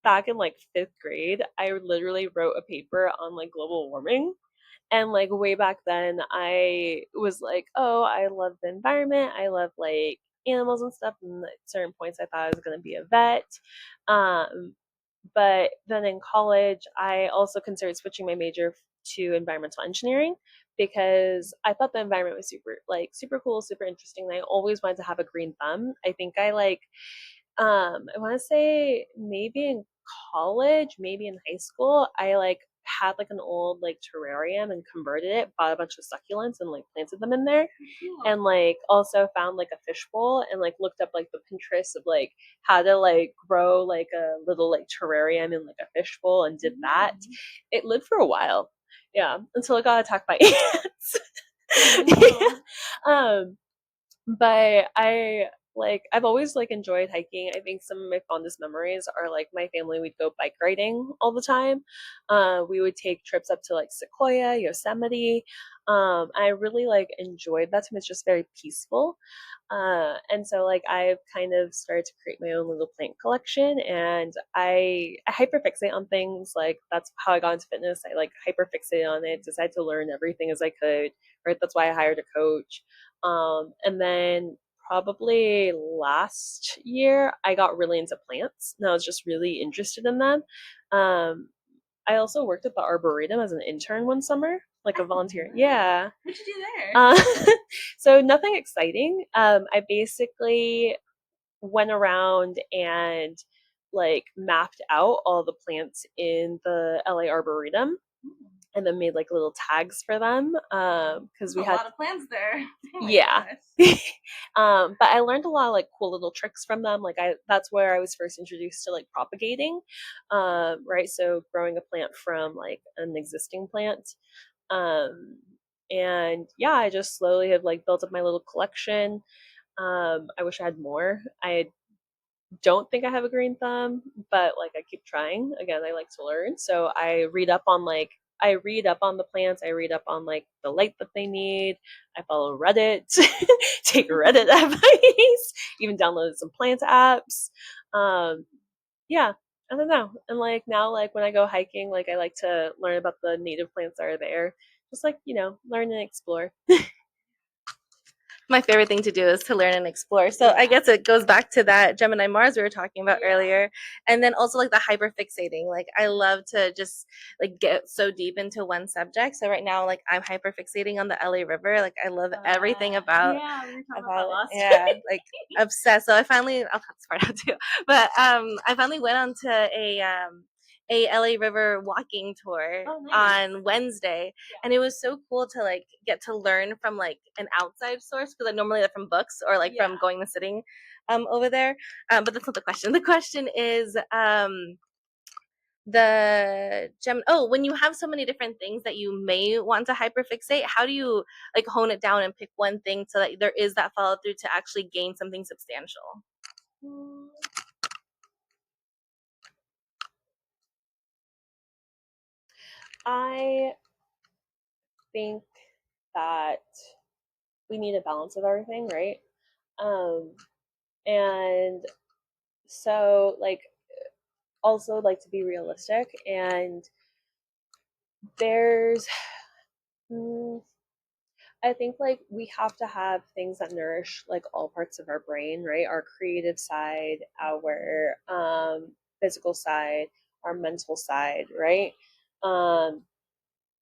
back in like 5th grade, I literally wrote a paper on like global warming. And like way back then, I was like, oh, I love the environment. I love like animals and stuff. And at certain points, I thought I was going to be a vet. Um, but then in college, I also considered switching my major to environmental engineering because I thought the environment was super cool, super interesting. And I always wanted to have a green thumb. I think I want to say maybe in college, maybe in high school, I like had like an old like terrarium and converted it, bought a bunch of succulents and like planted them in there. And like also found like a fishbowl and like looked up like the Pinterest of like how to like grow like a little like terrarium in like a fishbowl and did that. It lived for a while. Yeah, until it got attacked by ants. Yeah. But I've always like enjoyed hiking. I think some of my fondest memories are like my family would go bike riding all the time. We would take trips up to like Sequoia, Yosemite. I really like enjoyed that time. It's just very peaceful. And so like I've kind of started to create my own little plant collection, and I hyperfixate on things. Like that's how I got into fitness. I like hyperfixated on it, decided to learn everything as I could. Right, that's why I hired a coach. And then probably last year, I got really into plants and I was just really interested in them. Um, I also worked at the Arboretum as an intern one summer, like a volunteer. Yeah. What'd you do there? So nothing exciting. I basically went around and like mapped out all the plants in the LA Arboretum and then made like little tags for them because we had a lot of plants there. Oh yeah. But I learned a lot of like cool little tricks from them. Like that's where I was first introduced to like propagating, right? So growing a plant from like an existing plant. Um, and yeah, I just slowly have like built up my little collection. I wish I had more. I don't think I have a green thumb, but like I keep trying. Again, I like to learn. So I read up on the plants, I read up on like the light that they need. I follow Reddit, take Reddit advice, even downloaded some plant apps. Yeah, I don't know. And like now like when I go hiking, like I like to learn about the native plants that are there. Just like, learn and explore. My favorite thing to do is to learn and explore. So I guess it goes back to that Gemini Mars we were talking about earlier. And then also like the hyperfixating. Like I love to just like get so deep into one subject. So right now like I'm hyperfixating on the LA River. Like I love everything about we were talking about that last like obsessed. So I finally I'll cut this part out too. But I finally went on to a LA River walking tour on Wednesday, and it was so cool to like get to learn from like an outside source because I normally they're from books or like from going and sitting over there. But that's not the question. The question is when you have so many different things that you may want to hyperfixate, how do you like hone it down and pick one thing so that there is that follow through to actually gain something substantial? I think that we need a balance of everything, right? And so like also like to be realistic, and there's I think like we have to have things that nourish like all parts of our brain, right? Our creative side, our physical side, our mental side, right?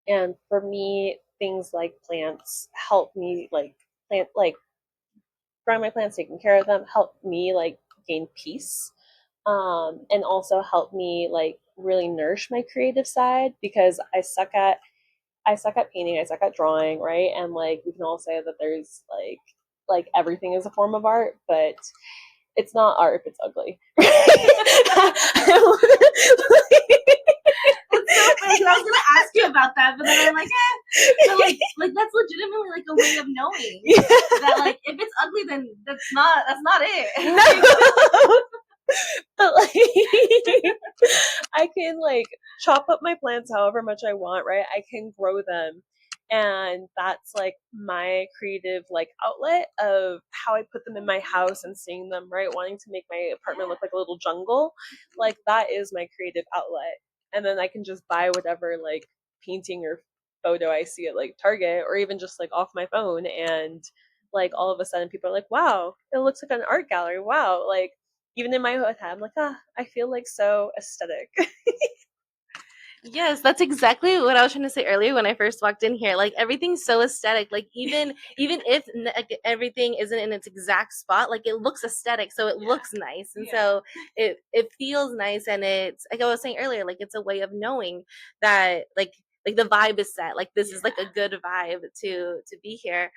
And for me, things like plants help me like growing my plants, taking care of them, help me like gain peace. And also help me like really nourish my creative side because I suck at painting, I suck at drawing, right? And like we can all say that there's like everything is a form of art, but it's not art if it's ugly. It's so funny because I was gonna ask you about that, but then I'm like, so like that's legitimately like a way of knowing that like if it's ugly, then that's not it. No. But like I can like chop up my plants however much I want, right? I can grow them. And that's like my creative like outlet of how I put them in my house and seeing them, right? Wanting to make my apartment look like a little jungle. Like that is my creative outlet. And then I can just buy whatever like painting or photo I see at like Target or even just like off my phone, and like all of a sudden people are like, wow, it looks like an art gallery. Wow. Like even in my head, I'm like, I feel like so aesthetic. Yes, that's exactly what I was trying to say earlier when I first walked in here. Like everything's so aesthetic. Like even if like, everything isn't in its exact spot, like it looks aesthetic, so it looks nice, and so it feels nice, and it's like I was saying earlier, like it's a way of knowing that like the vibe is set. Like this is like a good vibe to be here.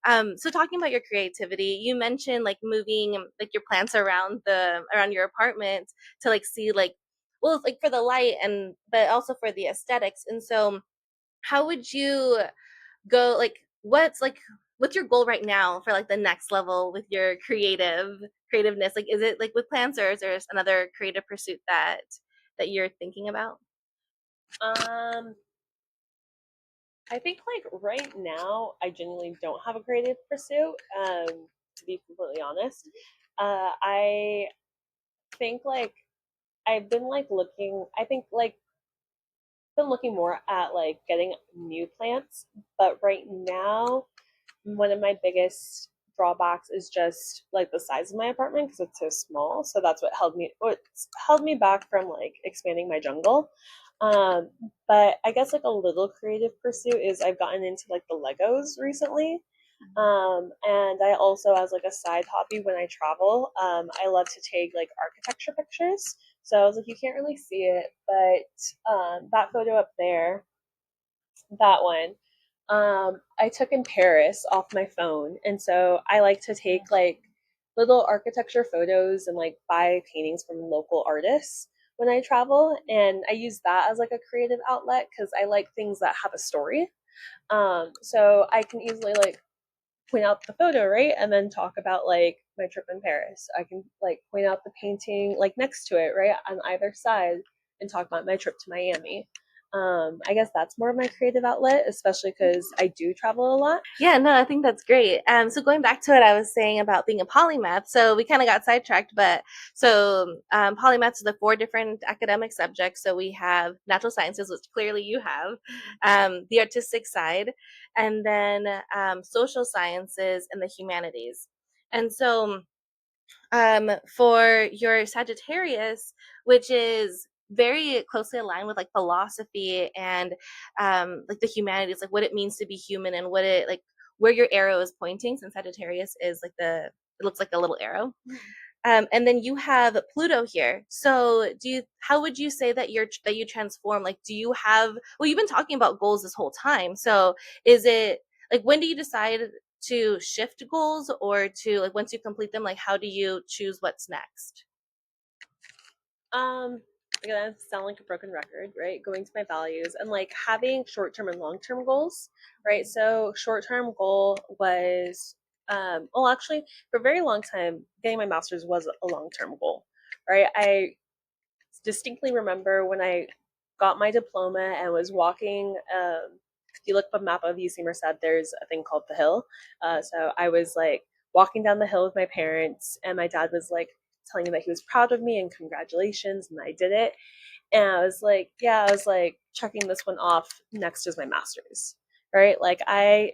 So talking about your creativity, you mentioned like moving like your plants around your apartment to like see like well it's like for the light and but also for the aesthetics. And so how would you go like what's your goal right now for like the next level with your creativeness? Like is it like with plants or is there another creative pursuit that you're thinking about? um I think like right now I genuinely don't have a creative pursuit, to be completely honest. I think like I've been like looking, I think like been looking more at like getting new plants, but right now one of my biggest drawbacks is just like the size of my apartment because it's so small. So that's what's held me back from like expanding my jungle. Um, but I guess like a little creative pursuit is I've gotten into like the Legos recently. And I also, as like a side hobby when I travel, I love to take like architecture pictures. So I was like, you can't really see it, but that photo up there, that one, I took in Paris off my phone. And so I like to take like little architecture photos and like buy paintings from local artists when I travel. And I use that as like a creative outlet because I like things that have a story. So I can easily like point out the photo, right? And then talk about like my trip in Paris. I can like point out the painting like next to it, right? On either side and talk about my trip to Miami. I guess that's more of my creative outlet, especially because I do travel a lot. Yeah, no, I think that's great. So going back to what I was saying about being a polymath, so we kind of got sidetracked, but so polymaths are the four different academic subjects. So we have natural sciences, which clearly you have, the artistic side, and then social sciences and the humanities. And so for your Sagittarius, which is very closely aligned with like philosophy and like the humanities, like what it means to be human and what it like where your arrow is pointing, since Sagittarius is like it looks like a little arrow. And then you have Pluto here. So how would you say that you transform? Like, do you have, well, you've been talking about goals this whole time. So is it like, when do you decide to shift goals or to like, once you complete them, like, how do you choose what's next? Um, Again, I sound like a broken record, right? Going to my values and like having short term and long term goals, right? So, short term goal was, well, actually, for a very long time, getting my master's was a long term goal, right? I distinctly remember when I got my diploma and was walking. If you look up a map of UC Merced, there's a thing called the Hill. So I was like walking down the hill with my parents, and my dad was like telling me that he was proud of me and congratulations, and I did it. And I was like, yeah, I was like checking this one off. Next is my master's, right? Like I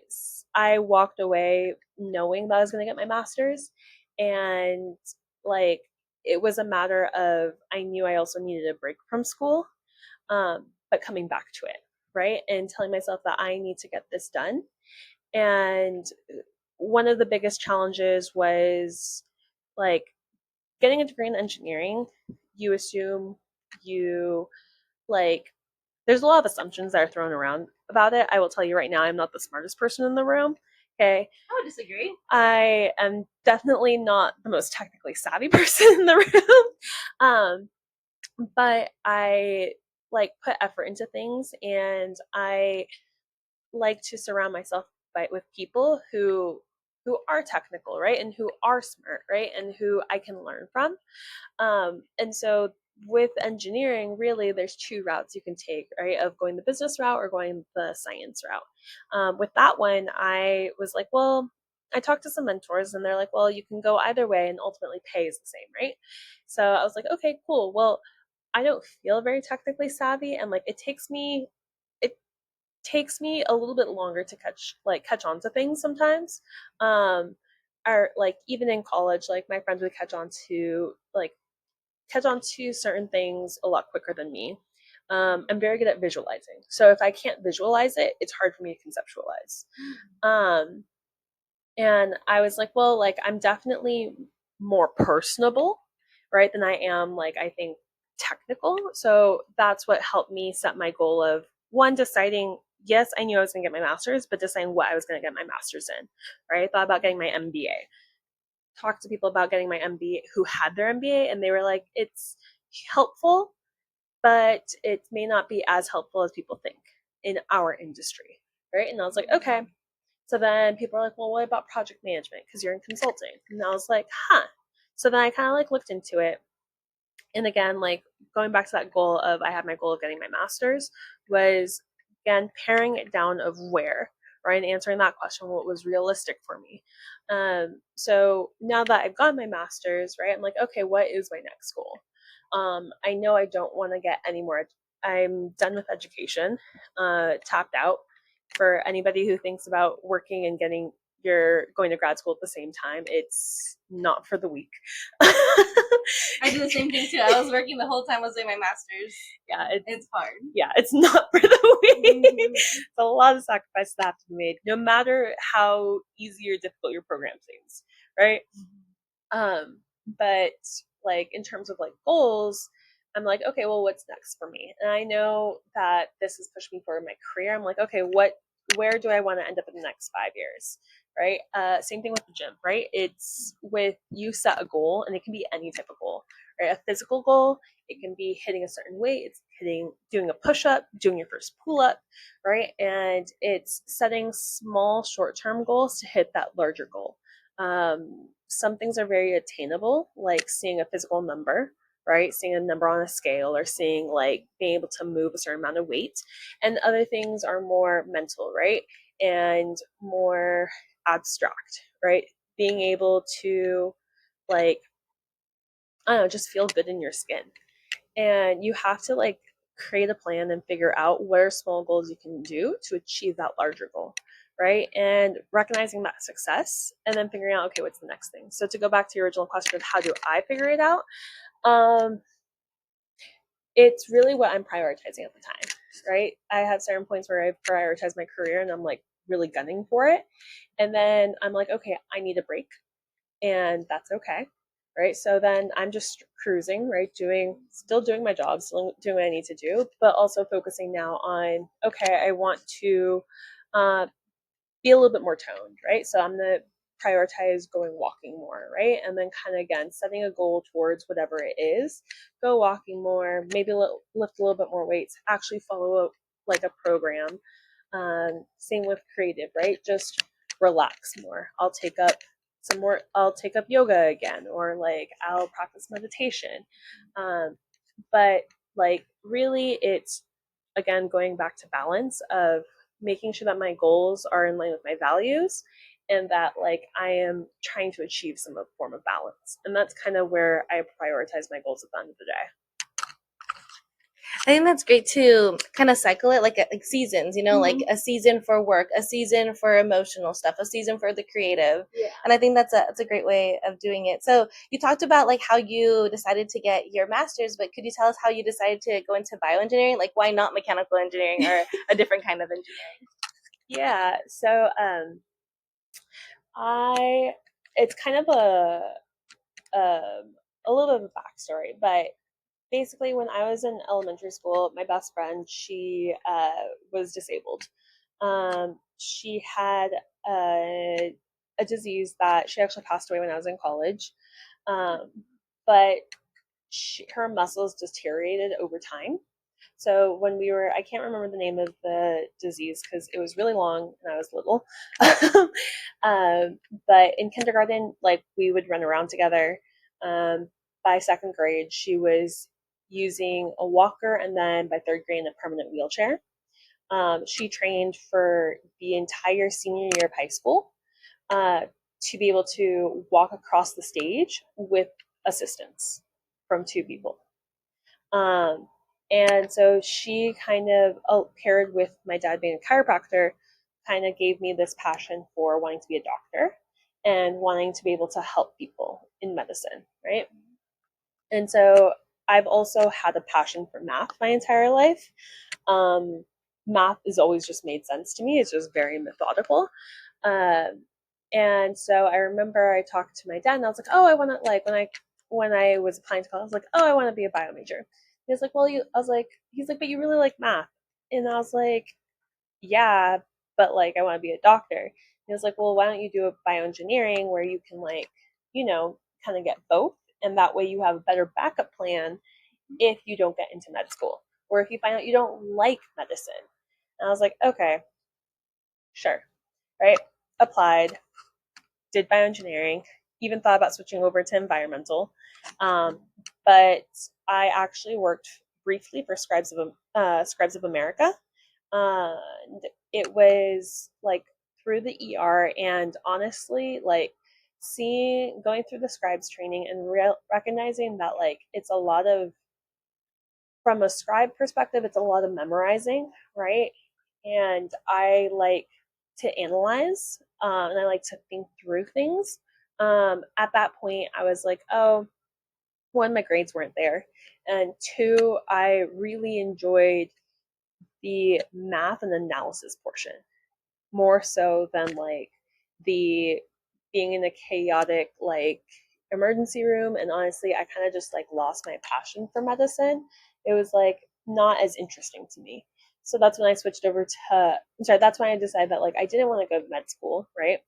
walked away knowing that I was going to get my master's, and like it was a matter of I knew I also needed a break from school, but coming back to it, right? And telling myself that I need to get this done. And one of the biggest challenges was like getting a degree in engineering. You assume you like there's a lot of assumptions that are thrown around about it. I will tell you right now, I'm not the smartest person in the room. Okay. I would disagree. I am definitely not the most technically savvy person in the room. But I like put effort into things, and I like to surround myself with people who are technical, right? And who are smart, right? And who I can learn from. And so with engineering, really, there's two routes you can take, right? Of going the business route or going the science route. With that one, I was like, well, I talked to some mentors and they're like, well, you can go either way and ultimately pay is the same, right? So I was like, okay, cool. Well, I don't feel very technically savvy and like it takes me it takes me a little bit longer to catch on to things sometimes. Or like even in college, like my friends would catch on to certain things a lot quicker than me. I'm very good at visualizing. So if I can't visualize it, it's hard for me to conceptualize. And I was like, well, like I'm definitely more personable, right, than I am, like, I think technical. So that's what helped me set my goal of one, deciding, yes, I knew I was going to get my master's, but deciding what I was going to get my master's in, right? I thought about getting my MBA. Talked to people about getting my MBA who had their MBA, and they were like, it's helpful, but it may not be as helpful as people think in our industry, right? And I was like, okay. So then people are like, well, what about project management? Because you're in consulting. And I was like, huh. So then I kind of like looked into it. And again, like going back to that goal of, I had my goal of getting my master's, was again paring it down of where, right? And answering that question, what was realistic for me. So now that I've got my master's, right, I'm like, okay, what is my next goal? I know I don't want to get any more. I'm done with education, tapped out. For anybody who thinks about working and you're going to grad school at the same time, it's not for the weak. I do the same thing too. I was working the whole time I was doing my master's. Yeah, it's hard. Yeah, it's not for the weak. It's a lot of sacrifices that have to be made, no matter how easy or difficult your program seems, right? But like in terms of like goals, I'm like, okay, well, what's next for me? And I know that this has pushed me forward in my career. I'm like, okay, where do I want to end up in the next 5 years? Right? Same thing with the gym, right? It's with you set a goal, and it can be any type of goal, right? A physical goal, it can be hitting a certain weight, it's doing a push-up, doing your first pull-up, right? And it's setting small short-term goals to hit that larger goal. Some things are very attainable, like seeing a physical number, right? Seeing a number on a scale, or seeing like being able to move a certain amount of weight. And other things are more mental, right? And more abstract, right? Being able to, like, I don't know, just feel good in your skin. And you have to like create a plan and figure out what are small goals you can do to achieve that larger goal, right? And recognizing that success, and then figuring out, okay, what's the next thing? So to go back to your original question of how do I figure it out, it's really what I'm prioritizing at the time, right? I have certain points where I prioritize my career and I'm like really gunning for it. And then I'm like, okay, I need a break, and that's okay. Right. So then I'm just cruising, right? Still doing my job, still doing what I need to do, but also focusing now on, okay, I want to be a little bit more toned, right? So I'm going to prioritize going walking more, right? And then kind of again, setting a goal towards whatever it is, go walking more, maybe lift a little bit more weights, actually follow like a program. Same with creative, right? Just relax more. I'll take up yoga again, or like I'll practice meditation. But like really it's, again, going back to balance of making sure that my goals are in line with my values, and that like I am trying to achieve some form of balance. And that's kind of where I prioritize my goals at the end of the day. I think that's great to kind of cycle it like seasons, like a season for work, a season for emotional stuff, a season for the creative. Yeah. And I think that's a great way of doing it. So you talked about like how you decided to get your master's, but could you tell us how you decided to go into bioengineering? Like why not mechanical engineering or a different kind of engineering? Yeah. So it's kind of a little bit of a backstory, but basically when I was in elementary school, my best friend, she was disabled. She had a disease that she actually passed away when I was in college, but her muscles deteriorated over time. So when I can't remember the name of the disease because it was really long and I was little. But in kindergarten, like we would run around together. By second grade, she was using a walker, and then by third grade, in a permanent wheelchair. She trained for the entire senior year of high school to be able to walk across the stage with assistance from two people. And so she kind of, paired with my dad being a chiropractor, kind of gave me this passion for wanting to be a doctor and wanting to be able to help people in medicine, right? And so I've also had a passion for math my entire life. Um, Math has always just made sense to me. It's just very methodical. Um, and so I remember I talked to my dad and I was like, oh, I want to, like, when I was applying to college, I was like, oh, I want to be a bio major. He was like, well, he's like, but you really like math. And I was like, yeah, but like, I want to be a doctor. He was like, well, why don't you do a bioengineering where you can, like, kind of get both. And that way you have a better backup plan if you don't get into med school or if you find out you don't like medicine. And I was like, okay, sure. Right. Applied, did bioengineering, even thought about switching over to environmental. But I actually worked briefly for Scribes of America. And it was like through the ER, and honestly, like going through the scribes training and recognizing that like it's a lot of, from a scribe perspective, it's a lot of memorizing, right? And I like to analyze, and I like to think through things. At that point, I was like, oh, one, my grades weren't there, and two, I really enjoyed the math and analysis portion more so than like the being in a chaotic like emergency room. And honestly, I kind of just like lost my passion for medicine. It was like not as interesting to me. So that's when I switched over to, sorry, that's when I decided that like I didn't want to go to med school, right?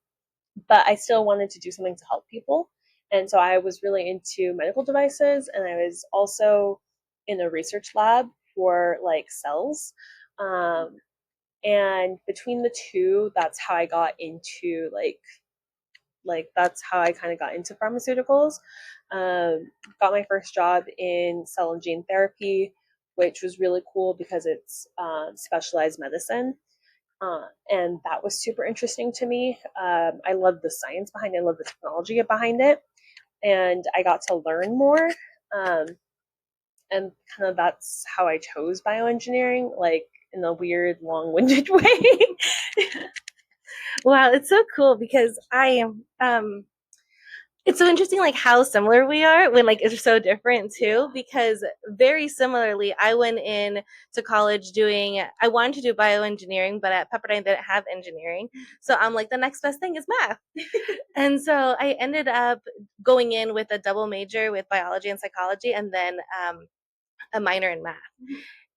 But I still wanted to do something to help people. And so I was really into medical devices, and I was also in a research lab for like cells. Um, and between the two, that's how I got into that's how I kind of got into pharmaceuticals. Got my first job in cell and gene therapy, which was really cool because it's specialized medicine. And that was super interesting to me. I love the science behind it, I love the technology behind it, and I got to learn more. Um, and kind of that's how I chose bioengineering, like in a weird, long winded way. Wow, it's so cool because I am it's so interesting like how similar we are when like it's so different too, because very similarly I went in to college doing, I wanted to do bioengineering, but at Pepperdine they didn't have engineering, so I'm like the next best thing is math. And so I ended up going in with a double major with biology and psychology, and then a minor in math.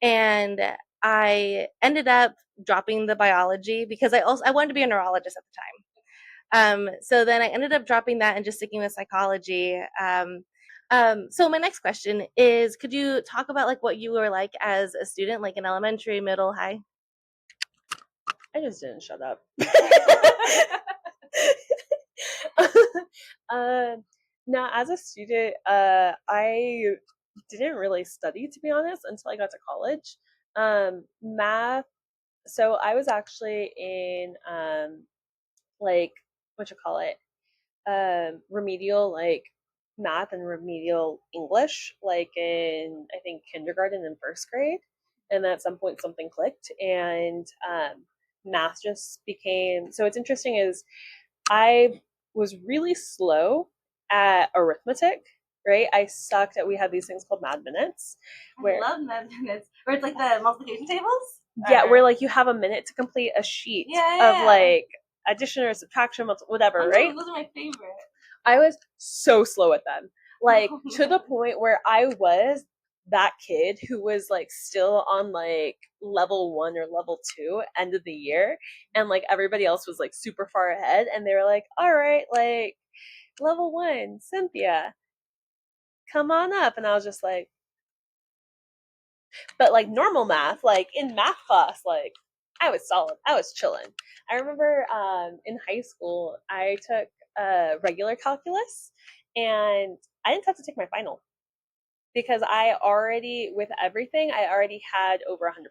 And I ended up dropping the biology because I wanted to be a neurologist at the time. So then I ended up dropping that and just sticking with psychology. So my next question is, could you talk about like what you were like as a student, like in elementary, middle, high? I just didn't shut up. Now, as a student, I didn't really study, to be honest, until I got to college. Math. So I was actually in like what you call it, remedial like math and remedial English, like in I think kindergarten and first grade, and then at some point something clicked, and math just became. So what's interesting is I was really slow at arithmetic. Right, I sucked at. We had these things called mad minutes. I love mad minutes, where it's like the multiplication tables. Yeah, where like you have a minute to complete a sheet of like addition or subtraction, whatever, right? Those are my favorite. I was so slow at them, like to the point where I was that kid who was like still on like level 1 or level 2 end of the year, and like everybody else was like super far ahead, and they were like, all right, like level 1 Cynthia, come on up. And I was just like, but like normal math, like in math class, like I was solid, I was chilling. I remember in high school I took regular calculus, and I didn't have to take my final because I already, with everything, I already had over 100%.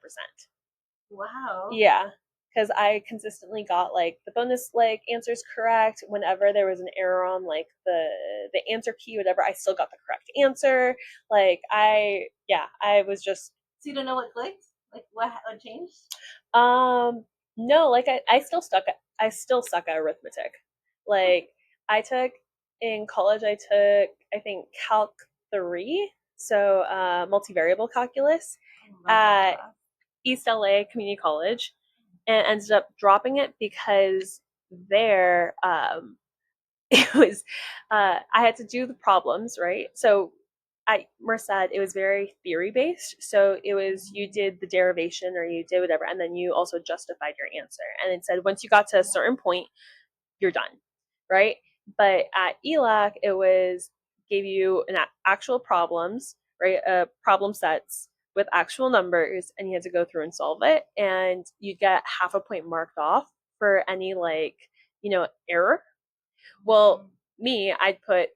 Wow. Yeah, because I consistently got like the bonus like answers correct. Whenever there was an error on like the answer key, whatever, I still got the correct answer. Like I was just So you don't know what clicked? Like what changed? No, like I still suck at arithmetic. Like I took in college, I took I think Calc 3, so multivariable calculus at East LA Community College, and ended up dropping it because there it was I had to do the problems, right? So at Merced, it was very theory based. So it was you did the derivation or you did whatever, and then you also justified your answer. And it said once you got to a certain point, you're done, right? But at ELAC, it was gave you an actual problems, right? Problem sets with actual numbers, and you had to go through and solve it, and you get half a point marked off for any error. Well, me, I'd put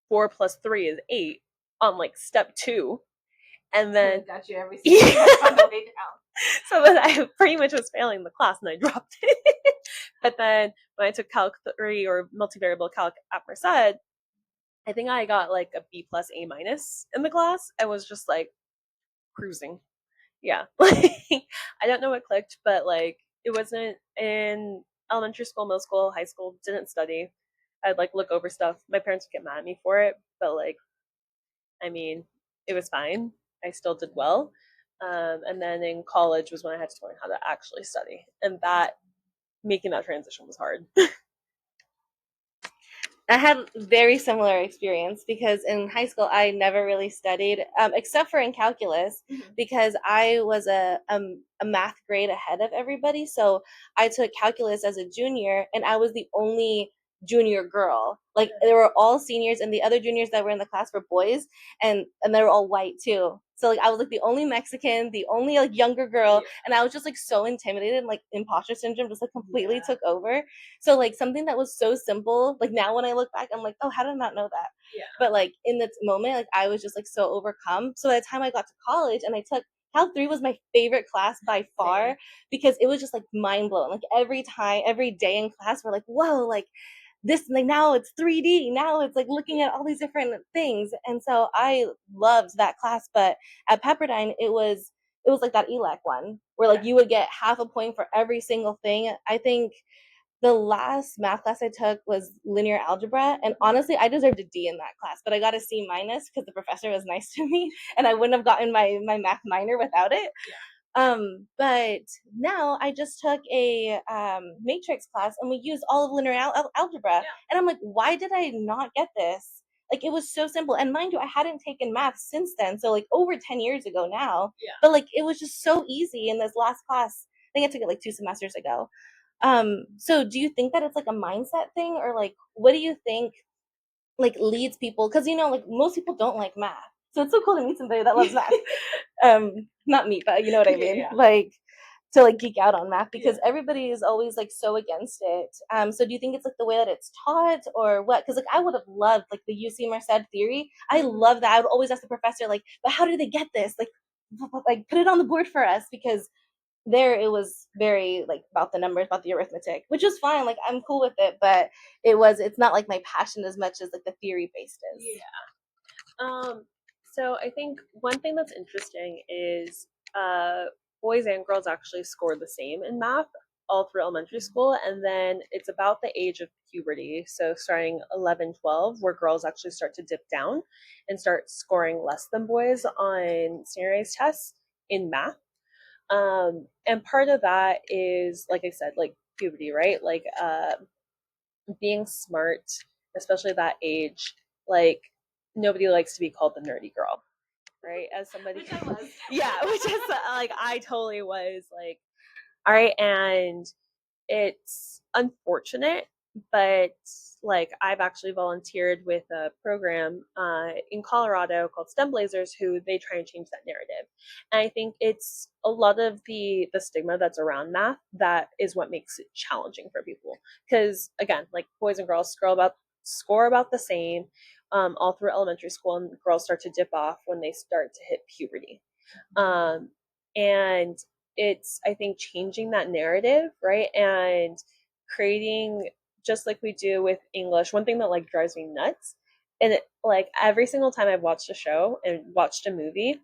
4 plus 3 is 8 on like step 2, and then so got you every single on the way down. So then I pretty much was failing the class, and I dropped it. But then when I took Calc 3 or multivariable calc at Merced, I think I got like a B plus A minus in the class. I was just like cruising. Yeah, like I don't know what clicked, but like it wasn't in elementary school, middle school, high school. Didn't study. I'd like look over stuff. My parents would get mad at me for it, but like, I mean, it was fine. I still did well. And then in college was when I had to learn how to actually study, and that making that transition was hard. I had very similar experience because in high school I never really studied, except for in calculus, because I was a math grade ahead of everybody. So I took calculus as a junior, and I was the only junior girl. Like they were all seniors, and the other juniors that were in the class were boys, and they were all white too. So like I was like the only Mexican, the only like younger girl, and I was just like so intimidated, like imposter syndrome just like completely took over. So like something that was so simple, like now when I look back, I'm like, oh, how did I not know that? Yeah. But like in this moment, like I was just like so overcome. So by the time I got to college and I took Calc 3 was my favorite class by far. Same. Because it was just like mind blowing. Like every time, every day in class, we're like, whoa, like this, like now it's 3D. Now it's like looking at all these different things. And so I loved that class. But at Pepperdine, it was like that ELAC one where like you would get half a point for every single thing. I think the last math class I took was linear algebra, and honestly, I deserved a D in that class, but I got a C minus because the professor was nice to me, and I wouldn't have gotten my math minor without it. But now I just took a matrix class, and we used all of linear algebra, and I'm like, why did I not get this? Like it was so simple, and mind you, I hadn't taken math since then, so like over 10 years ago now. But like it was just so easy in this last class. I think I took it like 2 semesters ago. So do you think that it's like a mindset thing, or like what do you think like leads people? Because like most people don't like math, so it's so cool to meet somebody that loves math. Not me, but you know what I mean. Like to like geek out on math because everybody is always like so against it. So do you think it's like the way that it's taught or what? Because like I would have loved like the UC Merced theory. I love that. I would always ask the professor like, but how did they get this? Like put it on the board for us because there it was very like about the numbers, about the arithmetic, which was fine. Like I'm cool with it, but it's not like my passion as much as like the theory based is. So I think one thing that's interesting is boys and girls actually score the same in math all through elementary school, and then it's about the age of puberty, so starting 11, 12, where girls actually start to dip down and start scoring less than boys on standardized tests in math. And part of that is, like I said, like puberty, right? Like being smart, especially that age, like nobody likes to be called the nerdy girl, right? As somebody, which I was, yeah, which is like I totally was like, all right, and it's unfortunate, but like I've actually volunteered with a program in Colorado called STEM Blazers, who they try and change that narrative. And I think it's a lot of the stigma that's around math that is what makes it challenging for people. Because again, like boys and girls score about the same all through elementary school, and girls start to dip off when they start to hit puberty. And it's, I think, changing that narrative, right? And creating, just like we do with English, one thing that like drives me nuts, and like every single time I've watched a show and watched a movie,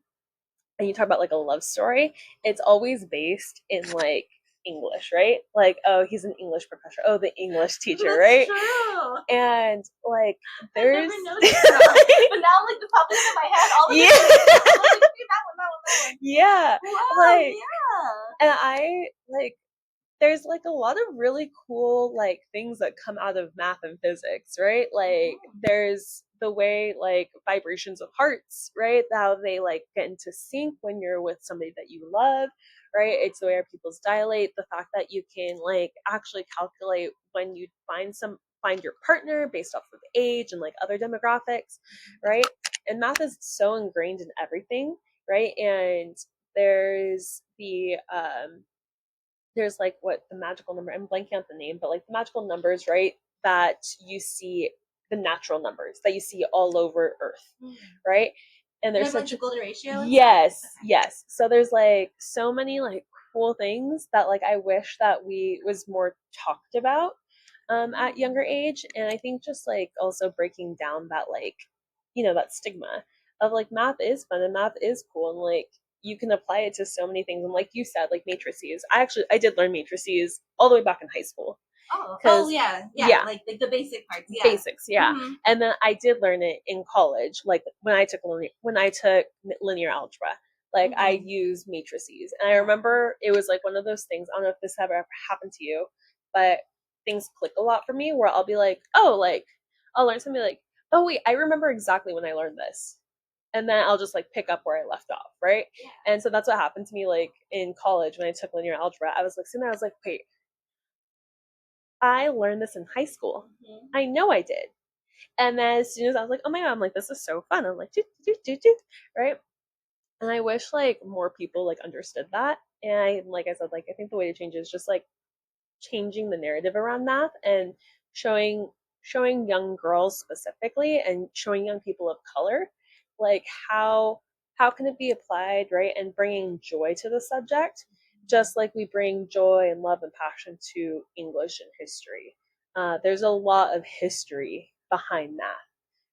and you talk about like a love story, it's always based in like English, right? Like, oh, he's an English professor. Oh, the English teacher, That's right? True. And like, there's. I never noticed that. But now, like, the popping in my head, all of it. Like, that one. Yeah. Wow, like, yeah. And I like. There's like a lot of really cool like things that come out of math and physics, right? Like there's the way like vibrations of hearts, right? How they like get into sync when you're with somebody that you love, right? It's the way our pupils dilate, the fact that you can like actually calculate when you find your partner based off of age and like other demographics, right? And math is so ingrained in everything, right? And there's there's like what the magical number, I'm blanking out the name, but like the magical numbers, right? That you see, the natural numbers that you see all over Earth, right? And there's such like the golden ratio. Yes, yes. So there's like so many like cool things that like I wish that we was more talked about at younger age. And I think just like also breaking down that like, that stigma of like math is fun and math is cool and like you can apply it to so many things. And like you said, like matrices. I did learn matrices all the way back in high school. Yeah, like the basic parts, yeah. Basics, yeah. And then I did learn it in college, like when I took linear algebra. Like I used matrices, and I remember it was like one of those things. I don't know if this ever happened to you, but things click a lot for me where I'll be like, oh, like I'll learn something like, oh wait, I remember exactly when I learned this, and then I'll just like pick up where I left off, right? Yeah. And so that's what happened to me like in college when I took linear algebra. I was like sitting there, I was like, wait, I learned this in high school. I know I did. And then as soon as I was like, oh my God, I'm like, this is so fun. I'm like, right? And I wish like more people like understood that. And like I said, like I think the way to change is just like changing the narrative around math and showing young girls specifically and showing young people of color like how can it be applied, right? And bringing joy to the subject, just like we bring joy and love and passion to English and history. There's a lot of history behind math,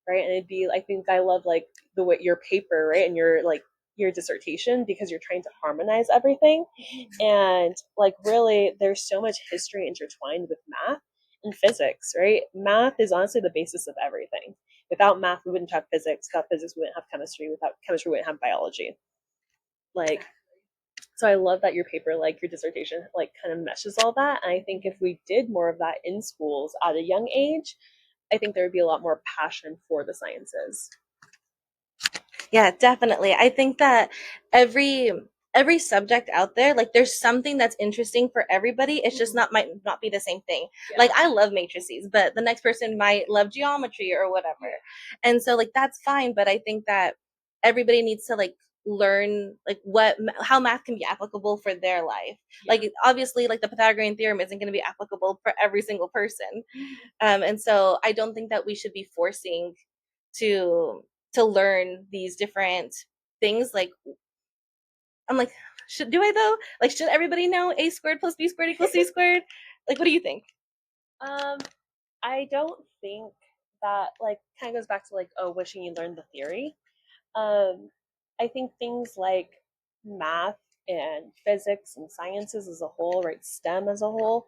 right? And I think I love like the way your paper, right? And your dissertation, because you're trying to harmonize everything. And like really there's so much history intertwined with math and physics, right? Math is honestly the basis of everything. Without math we wouldn't have physics. Without physics we wouldn't have chemistry. Without chemistry we wouldn't have biology. Like, so I love that your paper, like your dissertation, like kind of meshes all that. And I think if we did more of that in schools at a young age, I think there would be a lot more passion for the sciences. Yeah, definitely. I think that every subject out there, like there's something that's interesting for everybody. It's just might not be the same thing. Yeah. Like I love matrices, but the next person might love geometry or whatever. And so like that's fine, but I think that everybody needs to like learn like how math can be applicable for their life. Like obviously like the Pythagorean theorem isn't going to be applicable for every single person. And so I don't think that we should be forcing to learn these different things. Like I'm like, should everybody know a squared plus b squared equals c squared? Like, what do you think? I don't think that like kind of goes back to like, oh, wishing you learned the theory. I think things like math and physics and sciences as a whole, right, STEM as a whole,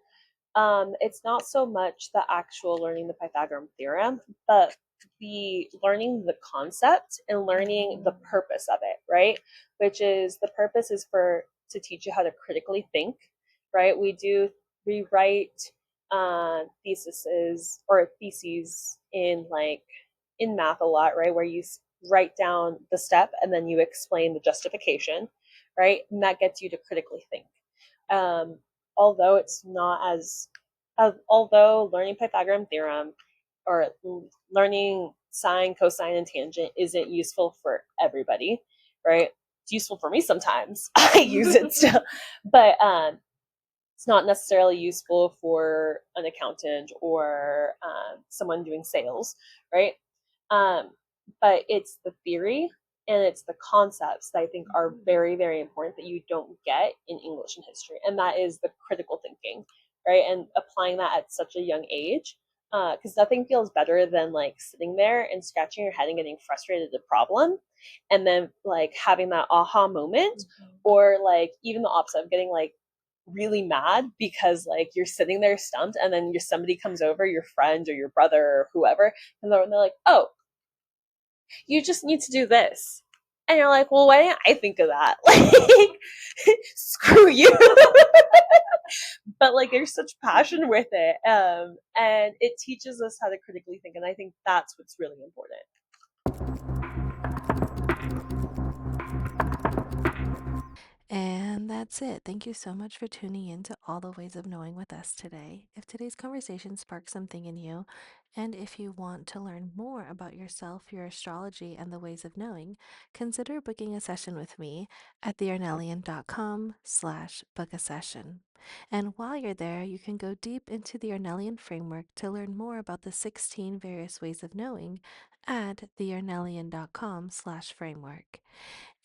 it's not so much the actual learning the Pythagorean theorem, but the learning the concept and learning the purpose of it, right? Which is the purpose is to teach you how to critically think, right? We write theses in math a lot, right? Where you write down the step and then you explain the justification, right? And that gets you to critically think. Although it's not although learning Pythagorean theorem or learning sine, cosine, and tangent isn't useful for everybody, right? It's useful for me sometimes. I use it still, but it's not necessarily useful for an accountant or someone doing sales, right? But it's the theory and it's the concepts that I think are very, very important that you don't get in English and history. And that is the critical thinking, right? And applying that at such a young age because nothing feels better than like sitting there and scratching your head and getting frustrated at the problem, and then like having that aha moment, or like even the opposite of getting like really mad because like you're sitting there stumped, and then somebody comes over, your friend or your brother or whoever, and they're like, oh, you just need to do this. And you're like, well, why didn't I think of that? Like, screw you. But like, there's such passion with it. And it teaches us how to critically think. And I think that's what's really important. And that's it. Thank you so much for tuning in to All the Ways of Knowing with us today. If today's conversation sparked something in you, and if you want to learn more about yourself, your astrology, and the ways of knowing, consider booking a session with me at thearnellian.com/book a session. And while you're there, you can go deep into the Arnellian framework to learn more about the 16 various ways of knowing at thearnellian.com/framework.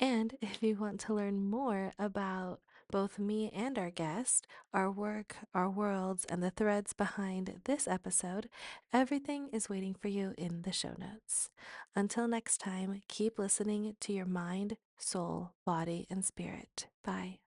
And if you want to learn more about both me and our guest, our work, our worlds, and the threads behind this episode, everything is waiting for you in the show notes. Until next time, keep listening to your mind, soul, body, and spirit. Bye.